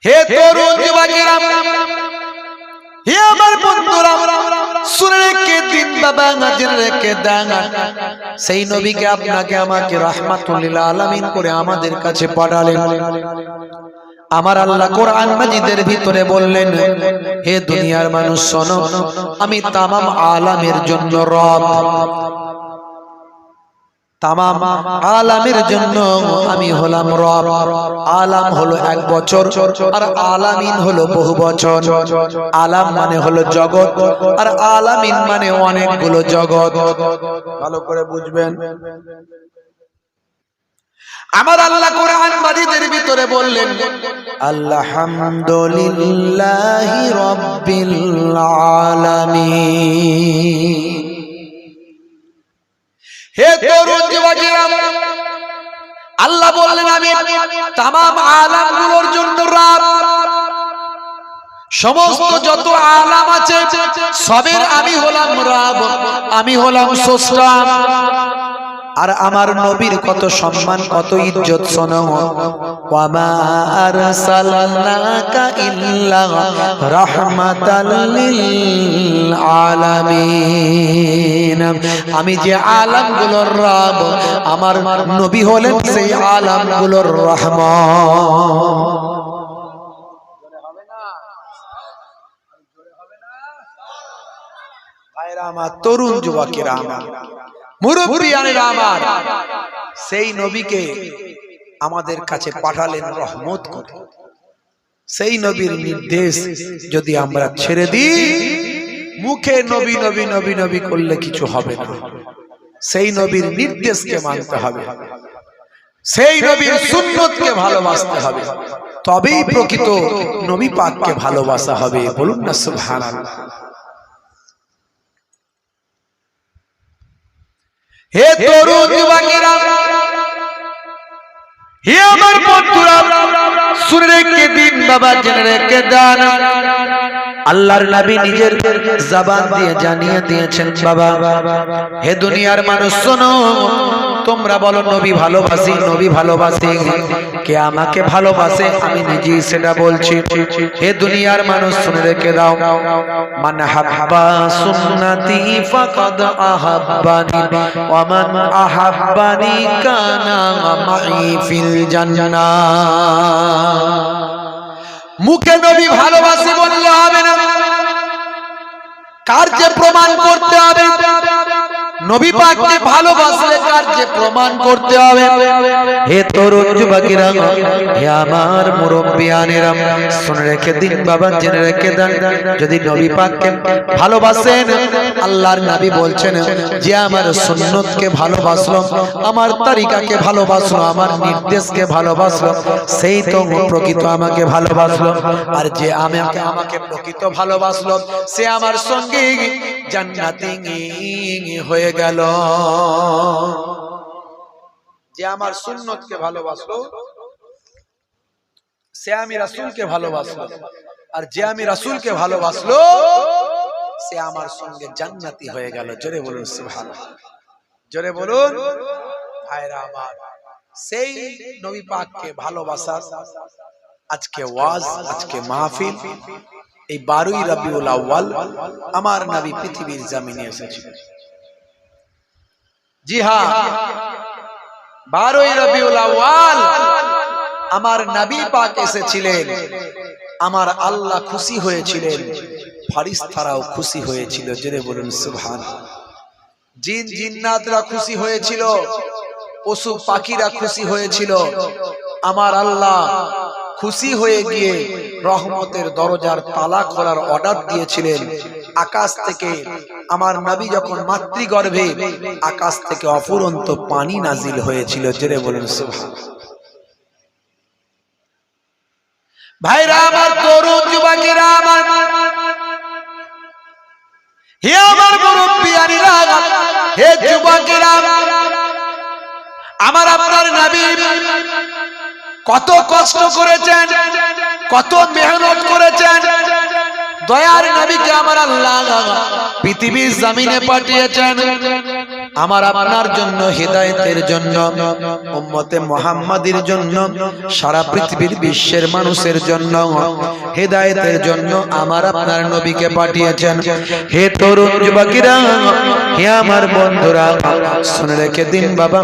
হে তরুণ যুবকেরা, হে আমার বন্ধুরা, শুনে রেখে দিন বাবা, জেনে রেখে দেন, সেই নবীকে আপনাকে আমাকে রাহমাতুল লিল আলামিন করে আমাদের কাছে পাঠালেন। আমার আল্লাহ কোরআন মাজিদের ভিতরে বললেন, হে দুনিয়ার মানুষ শোনো, আমি তামাম আলামের জন্য রব। তামাম আলামের জন্য আমি হলাম রব। আলাম হলো 1 বছর, আর আলামিন হলো বহু বছর। আলাম মানে হলো জগৎ, আর আলামিন মানে অনেকগুলো জগৎ। ভালো করে বুঝবেন। আমার আল্লাহ কোরআন মাজিদের ভিতরে বললেন, আলহামদুলিল্লাহি রাব্বিল আলামিন। হে তরুণ যুবকেরা, আল্লাহ বললেন, আমি তামাম আলামগুলোর জন্য রব। সমস্ত যত আলাম আছে সবের আমি হলাম রব, আমি হলাম স্রষ্টা। আর আমার নবীর কত সম্মান, কত ইজ্জত শোনো। ওয়া মা আরসালনাকা ইল্লা রাহমাতাল লিল আলামিন। আমি যে আলামগুলোর রব, আমার নবী হলেন সেই আলামগুলোর রহমান। ভাইরা আমার, তরুণ যুবকেরা আমার, মুরব্বিয়ানেরা আমার, সেই নবীকে আমাদের কাছে পাঠালেন রহমত করে। সেই নবীর নির্দেশ যদি আমরা ছেড়ে দিই, মুখে নবী নবী নবী নবী করলে কিছু হবে না, সেই নবীর নির্দেশকে মানতে হবে, সেই নবীর সুন্নতকে ভালোবাসতে হবে, তবেই প্রকৃত নবী পাককে ভালোবাসা হবে। বলুন না সুবহানাল্লাহ। হে তরুণ যুবকেরা, হে আমার বন্ধুরা, শুনে রেখে দিন বাবা, জেনে রেখে দেন, আল্লাহর নবী নিজের জবান দিয়ে জানিয়ে দিয়েছেন বাবা, হে দুনিয়ার মানুষ শোনো, তোমরা বলো নবী ভালোবাসি, নবী ভালোবাসি, কে আমাকে ভালোবাসে আমি নিজেই সেটা বলছি। হে দুনিয়ার মানুষ শুনে রেখে দাও, মান হাব্বা সুন্নতি ফাকাদ আহাব্বানি ওয়া মান আহাব্বানি কানা মাই ফিল জান্নাহ। মুখে নবী ভালোবাসি বললে হবে না, কার্যে প্রমাণ করতে হবে। নবী পাককে ভালোবাসলে কার্যে প্রমাণ করতে হবে। হে তরুণ যুবকেরা, হে আমার মুরব্বিয়ানেরা, শুনে রেখে দিন বাবা, জেনে রেখে দেন, যদি নবী পাককে ভালোবাসেন, আল্লাহর নবী বলছেন যে আমার সুন্নতকে ভালোবাসলো, আমার তরিকাকে ভালোবাসলো, আমার নির্দেশকে ভালোবাসলো, সেই তো প্রকৃত আমাকে ভালোবাসলো। আর যে আমাকে প্রকৃত ভালোবাসলো, সে আমার সঙ্গে জান্নাতি হয়ে গেল। যে আমার সুন্নতকে ভালোবাসলো, সে আমি রাসূলকে ভালোবাসলো, আর যে আমি রাসূলকে ভালোবাসলো, সে আমার সঙ্গে জান্নাতি হয়ে গেল। জোরে বলুন সুবহানাল্লাহ, জোরে বলুন ভাইরা আমার। সেই নবী পাককে ভালোবাসা আজকে ওয়াজ, আজকে মাহফিল, এই 12ই রবিউল আউয়াল আমার নবী পৃথিবীর জমিনে এসেছিলেন। জি হ্যাঁ, 12ই রবিউল আউয়াল আমার নবী পাক এসেছিলেন। আমার আল্লাহ খুশি হয়েছিলেন, ফেরেশতারাও খুশি হয়েছিল। জোরে বলুন সুবহানাল্লাহ। জিন জিন্নাতরা খুশি হয়েছিল, পশু পাখিরা খুশি হয়েছিল। আমার আল্লাহ খুশি হয়ে গিয়ে রহমতের দরজার তালা খোলার অর্ডার দিয়েছিলেন। আকাশ থেকে আমার নবী যখন মাতৃগর্ভে, আকাশ থেকে অফুরন্ত পানি নাজিল হয়েছিল। জোরে বলুন সুবহানাল্লাহ। ভাইরা আমার, তরুণ যুবকেরা আমার, হে আমার মুরব্বিয়ানেরা, হে যুবকেরা, আমার আপনার নবী কত কষ্ট করেছেন, কত মেহনত করেছেন। দয়ার নবীকে আমার আল্লাহ পৃথিবীর জমিনে পাঠিয়েছেন আমার আপনার জন্য, হিদায়াতের জন্য, উম্মতে মুহাম্মাদির জন্য, সারা পৃথিবীর বিশ্বের মানুষের জন্য হিদায়াতের জন্য আমার আপনার নবীকে পাঠিয়েছেন। হে তরুণ যুবকেরা, হে আমার বন্ধুরা, শুনে রেখে দিন বাবা,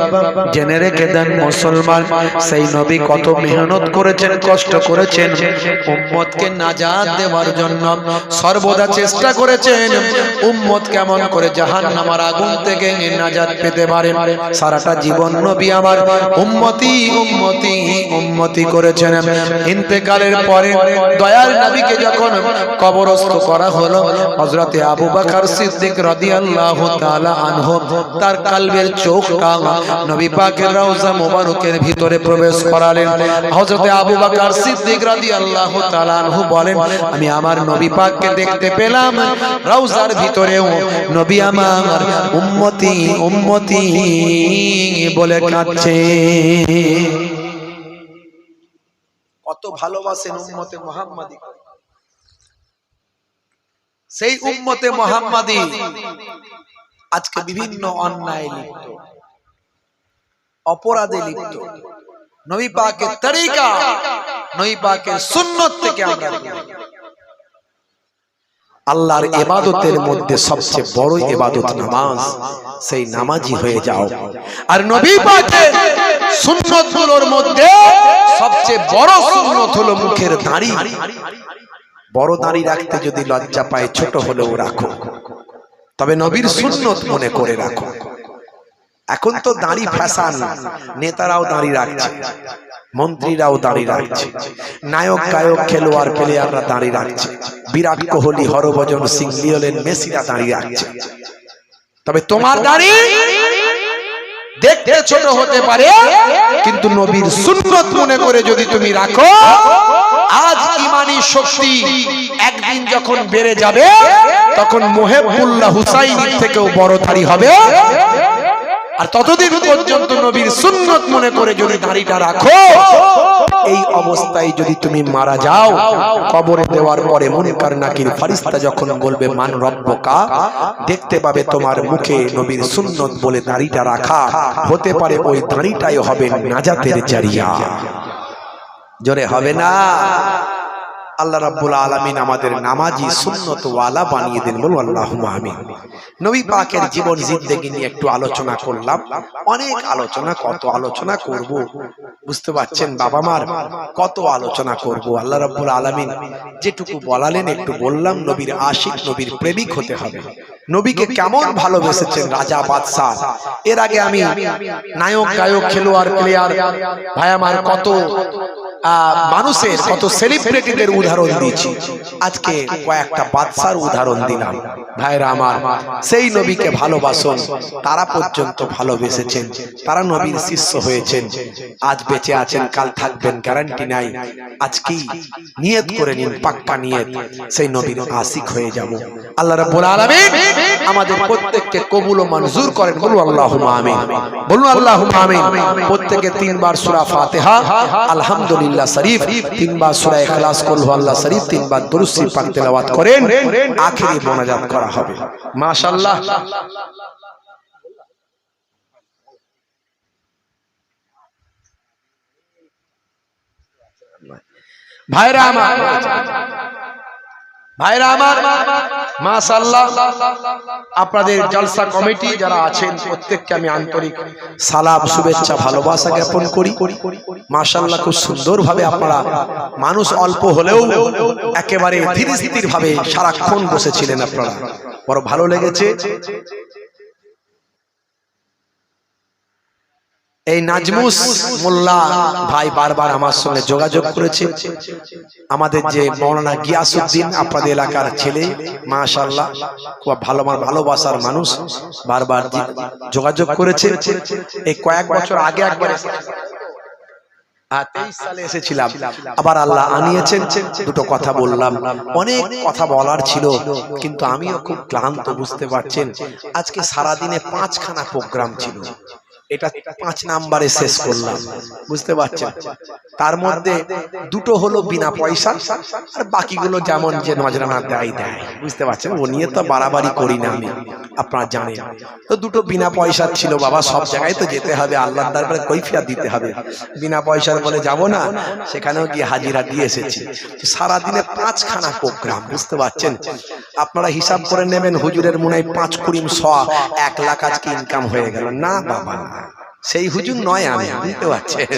জেনে রেখে দেন মুসলমান, সেই নবী কত মেহনত করেছেন, কষ্ট করেছেন, উম্মতকে নাজাত দেওয়ার জন্য সর্বদা চেষ্টা করেছেন উম্মত কেমন করে জাহান্নামের আগুন থেকে নাজাত পেতে পারে। সারাটা জীবন নবী আমার উম্মতি উম্মতি উম্মতি করেছেন। ইন্তেকালের পরে দয়াল নবীকে যখন কবরস্থ করা হলো, হযরতে আবু বকর সিদ্দিক রাদিয়াল্লাহু তাআলা আনহু তার কলবের চোখটা নবী পাকের রওজা মোবারকের ভিতরে প্রবেশ করালেন। হযরতে আবু বকর সিদ্দিক রাদিয়াল্লাহু তাআলা আনহু বলেন, আমি আমার নবী পাককে দেখতে পেলাম রওজার ভিতরেও নবী আমার উম্মতি উম্মতি বলে কাঁদছে। কত ভালোবাসেন উম্মতে মুহাম্মাদি। সেই উম্মতে মুহাম্মাদি আজকে বিভিন্ন অন্যায় লিপ্ত, অপরাধে লিপ্ত। নবী পাকের তরিকা, নবী পাকের সুন্নাত থেকে আমরা আল্লাহর ইবাদতের মধ্যে সবচেয়ে বড় ইবাদত নামাজ, সেই নামাজি হয়ে যাও। আর নবী পাকের সুন্নতগুলোর মধ্যে সবচেয়ে বড় সুন্নত হলো মুখের দাড়ি। বড় দাড়ি রাখতে যদি লজ্জা পায়, ছোট হলেও রাখো, তবে নবীর সুন্নত মনে করে রাখো। এখন তো দাড়ি ফ্যাশন, নেতারাও দাড়ি রাখছে, মন্ত্রীরাও দাড়ি রাখছে, নায়ক গায়ক খেলোয়াড় প্লেয়াররা দাড়ি রাখছে, বিরাট কোহলি, হরভজন সিং, লিওনেল মেসিরা দাড়ি রাখছে। তবে তোমার দাড়ি দেখতে ছোট হতে পারে, কিন্তু নবীর সুন্নত মনে করে যদি তুমি রাখো, আজ ইমানি শক্তি একদিন যখন বেড়ে যাবে, তখন মুহিবুল্লাহ হুসাইন থেকেও বড় দাড়ি হবে। আর ততদিন পর্যন্ত নবীর সুন্নত মনে করে যদি দাড়িটা রাখো, এই অবস্থায় যদি তুমি মারা যাও, কবরে দেওয়ার পরে মুনকার নাকির ফেরেশতা যখন বলবে মান রব্বুকা, দেখতে পাবে তোমার মুখে নবীর সুন্নত বলে দাড়িটা রাখা, হতে পারে ওই দাড়িটাই হবে নাজাতের জারিয়া। জোরে হবে না? আল্লাহ রাব্বুল আলামিন আমাদের নামাজি সুন্নত ওয়ালা বানিয়ে দেন, বলুন আল্লাহুম্মা আমিন। নবী পাকের জীবন জিন্দেগি নিয়ে একটু আলোচনা করলাম, অনেক আলোচনা, কত আলোচনা করব বুঝতে পারছেন বাবা মার, কত আলোচনা করব। আল্লাহ রাব্বুল আলামিন যেটুকু বলালেন একটু বললাম। নবীর আশিক, নবীর প্রেমিক হতে হবে। নবীকে কেমন ভালোবেসেছেন রাজা বাদশা। এর আগে আমি নায়ক গায়ক খেলোয়াড় প্লেয়ার ভাই আমার কত মানুষের, কত সেলিব্রিটিদের উদাহরণ দিয়েছি, আজকে কয়েকটা বাদশার উদাহরণ দিলাম। ভাইরা আমার, সেই নবীকে ভালোবাসুন, তারা পর্যন্ত ভালোবেসেছেন, তারা নবীর শিষ্য হয়েছেন, আজ বেঁচে আছেন, কাল থাকবেন, গ্যারান্টি নাই। আজকেই নিয়ত করে নিন, পাক্কা নিয়ত, সেই নবীর আশিক হয়ে যাব। আল্লাহ রাব্বুল আলামিন আমাদের প্রত্যেককে কবুল ও মঞ্জুর করেন, বলুন আল্লাহুম্মা আমিন, বলুন আল্লাহুম্মা আমিন। প্রত্যেকে 3 বার সূরা ফাতিহা, আলহামদুলিল্লাহ শরীফ, 3 বার সূরা ইখলাস, কুল হুয়াল্লাহ শরীফ, 3 বার দুরূদ শরীফ পাক তেলাওয়াত করেন, আখেরি মোনাজাত করা হবে। মাশাআল্লাহ। ভাইরা আমার, ভাইরা আমার, মাশাআল্লাহ, আপনাদের জলসা কমিটি যারা আছেন প্রত্যেককে আমি আন্তরিক সালাম, শুভেচ্ছা, ভালোবাসা জ্ঞাপন করি। মাশাআল্লাহ, খুব সুন্দরভাবে আপনারা, মানুষ অল্প হলেও একেবারে ধীর স্থির ভাবে সারাক্ষণ বসেছিলেন, আপনারা বড় ভালো লেগেছে। এই নাজমুস মোল্লা ভাই বারবার আমার সঙ্গে যোগাযোগ করেছে। আমাদের যে মাওলানা গিয়াসউদ্দিন, আপনাদের এলাকার ছেলে, মাশাআল্লাহ, খুব ভালো, ভালোবাসার মানুষ, বারবার যোগাযোগ করেছে। এই কয়েক বছর আগে একবার 23 সালে এসেছিলাম, আবার আল্লাহ আনিয়েছেন। দুটো কথা বললাম, অনেক কথা বলার ছিল, কিন্তু আমিও খুব ক্লান্ত, বুঝতে পারছেন। আজকে সারাদিনে 5খানা প্রোগ্রাম ছিল, এটা 5 নম্বরে শেষ করলাম, বুঝতে পারছেন। তার মধ্যে দুটো হলো বিনা পয়সা, আর বাকিগুলো যেমন যে নজরানা দেয়, বুঝতে পারছেন। ও নিয়ে তো বাড়াবাড়ি করি না আমি, আপনারা জানেন। তো দুটো বিনা পয়সা ছিল, বাবা সব জায়গায় তো যেতে হবে, আল্লাহর দরবারে কৈফিয়ত দিতে হবে, বিনা পয়সার বলে যাব না, সেখানেও গিয়ে হাজিরা দিয়ে এসেছি। সারাদিনে 5খানা প্রোগ্রাম, বুঝতে পারছেন। আপনারা হিসাব করে নেবেন, হুজুরের মনে হয় 5 কুড়ি 100 1 লাখ আজকে ইনকাম হয়ে গেল। না বাবা, সেই হুজুর নয় আমি, বুঝতে পারছেন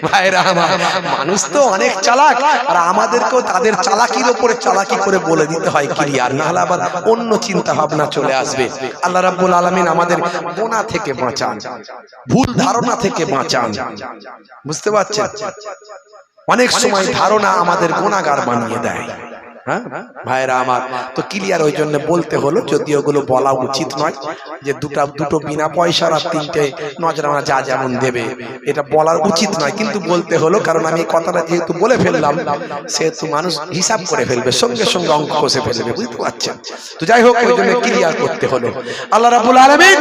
ভাইরা আমার। মানুষ তো অনেক চালাক, আর আমাদেরকেও তাদের চালাকির উপরে চালাকি করে বলে দিতে হয় ক্লিয়ার, না হলে আবার অন্য চিন্তা ভাবনা চলে আসবে। আল্লাহ রাব্বুল আলামিন আমাদের গোনা থেকে বাঁচান, ভুল ধারণা থেকে বাঁচান, বুঝতে পারছেন। অনেক সময় ধারণা আমাদের গুনাহগার বানিয়ে দেয়। হ্যাঁ ভাইরা আমার, তো ক্লিয়ার ওই জন্য বলতে হলো, যদি ওগুলো বলা উচিত নয়, যে দুটো বিনা পয়সার আর 3টে নজরানা যা যেমন দেবে, এটা বলার উচিত নয়, কিন্তু বলতে হলো, কারণ আমি এই কথাটা যেহেতু বলে ফেললাম, সেহেতু মানুষ হিসাব করে ফেলবে, সঙ্গে সঙ্গে অঙ্ক কষে ফেলবে, বুঝতে পারছেন। তো যাই হোক, ওই জন্য ক্লিয়ার করতে হলো। আল্লাহ রাব্বুল আলামিন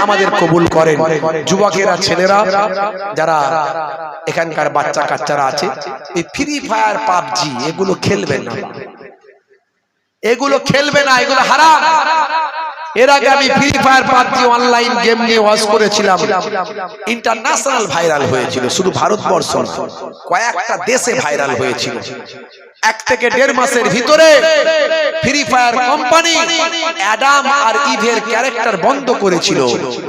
আমাদের কবুল করেন। যুবকেরা, ছেলেরা, যারা এখানকার বাচ্চা কাচ্চারা আছে, এই ফ্রি ফায়ার, পাবজি এগুলো খেলবেন না, এগুলো খেলবে না, এগুলো হারাম। এর আগে আমি free fire, PUBG online game নিয়ে ওয়াজ করেছিলাম, ইন্টারন্যাশনাল ভাইরাল হয়েছিল, শুধু ভারতবর্ষ না, কয়েকটা দেশে ভাইরাল হয়েছিল। 1 থেকে 1.5 মাসের ভিতরে ফ্রি ফায়ার কোম্পানি অ্যাডাম আর ইভের ক্যারেক্টার বন্ধ করেছিল।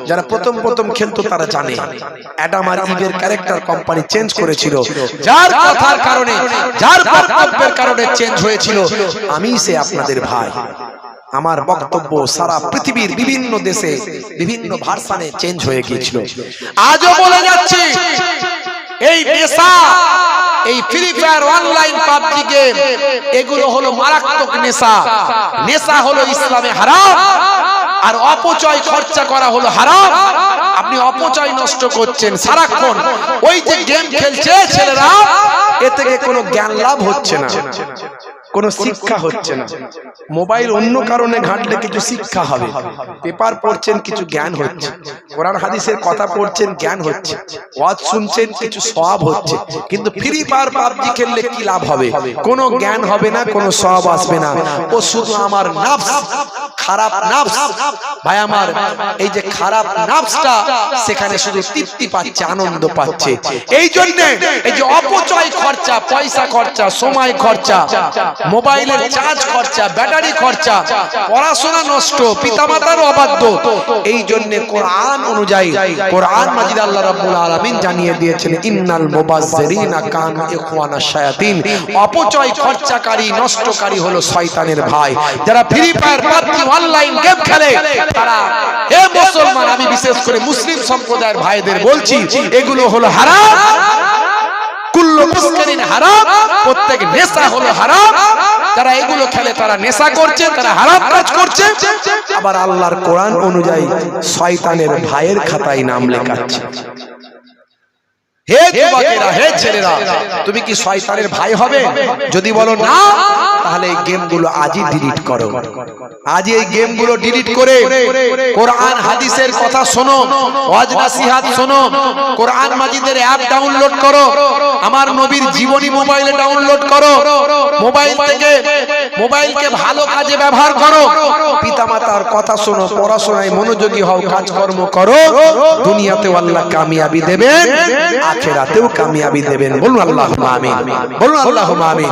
যারা প্রথম খেলতো তারা জানে, অ্যাডাম আর ইভের ক্যারেক্টার কোম্পানি চেঞ্জ করেছিল, যার কথার কারণে, যার বক্তব্যের কারণে চেঞ্জ হয়েছিল। আমি সে আপনাদের ভাই, আমার বক্তব্য সারা পৃথিবীর বিভিন্ন দেশে বিভিন্ন ভার্সনে চেঞ্জ হয়ে গিয়েছিল। আজও বলে যাচ্ছি, এই নেশা, এই free fire, online PUBG game, এগুলো হলো মারাত্মক নেশা। নেশা হলো ইসলামে হারাম, আর অপচয় খরচা করা হলো হারাম। আপনি অপচয় নষ্ট করছেন সারাক্ষণ। ওই যে গেম খেলছে ছেলেরা, এ থেকে কোনো জ্ঞান লাভ হচ্ছে না, কোনো শিক্ষা হচ্ছে না। মোবাইল অন্য কারণে ঘাঁটলে কিছু শিক্ষা হবে, পেপার পড়ছেন কিছু জ্ঞান হচ্ছে, কোরআন হাদিসের কথা পড়ছেন জ্ঞান হচ্ছে, ওয়াজ শুনছেন কিছু সওয়াব হচ্ছে। কিন্তু ফ্রি ফায়ার পাবজি খেললে কি লাভ হবে? কোনো জ্ঞান হবে না, কোনো সওয়াব আসবে না। ও শুধু আমার নফস, খারাপ নফস, ভাই আমার এই যে খারাপ নফসটা সেখানে শুধু তৃপ্তি পাচ্ছে, আনন্দ পাচ্ছে। এই জন্য এই যে অপচয় খরচা, পয়সা খরচা, সময় খরচা, মোবাইলের চার্জ খরচা, ব্যাটারি খরচা, পড়াশোনা নষ্ট, পিতামাতার অবাধ্য। এই জন্য কোরআন অনুযায়ী, কোরআন মাজিদ আল্লাহ রাব্বুল আলামিন জানিয়ে দিয়েছেন, ইন্নাল মুবাজ্জিরিনা কানু ইখওয়ানাশ শায়াতিন। অপচয় খরচাকারী, নষ্টকারী হলো শয়তানের ভাই। যারা free fire, PUBG, online game খেলে, তারা, হে মুসলমান, আমি বিশেষ করে মুসলিম সম্প্রদায়ের ভাইদের বলছি, এগুলো হলো হারাম। কুল্লু মুসকিরিন হারাম, প্রত্যেক নেশা হলো হারাম। যারা এগুলো খেলে তারা নেশা করছে, তারা হারাম কাজ করছে। আবার আল্লাহর কোরআন অনুযায়ী শয়তানের ভাইয়ের খাতায় নাম লেখাচ্ছে। হে যুবকেরা, হে ছেলেরা, তুমি কি শয়তানের ভাই হবে? যদি বলো না, তাহলে এই গেমগুলো আজই ডিলিট করো। আজই এই গেমগুলো ডিলিট করে কোরআন হাদিসের কথা শোনো, ওয়াজ নসিহত শোনো, কোরআন মাজিদের অ্যাপ ডাউনলোড করো, আমার নবীর জীবনী মোবাইলে ডাউনলোড করো। মোবাইলকে ভালো কাজে ব্যবহার করো, পিতামাতার কথা শোনো, পড়াশোনায় মনোযোগী হও, কাজকর্ম করো। দুনিয়াতেও আল্লাহ কামিয়াবি দেবেন, আখিরাতেও কামিয়াবি দেবেন। বলুন আল্লাহুম্মা আমিন, বলুন আল্লাহুম্মা আমিন।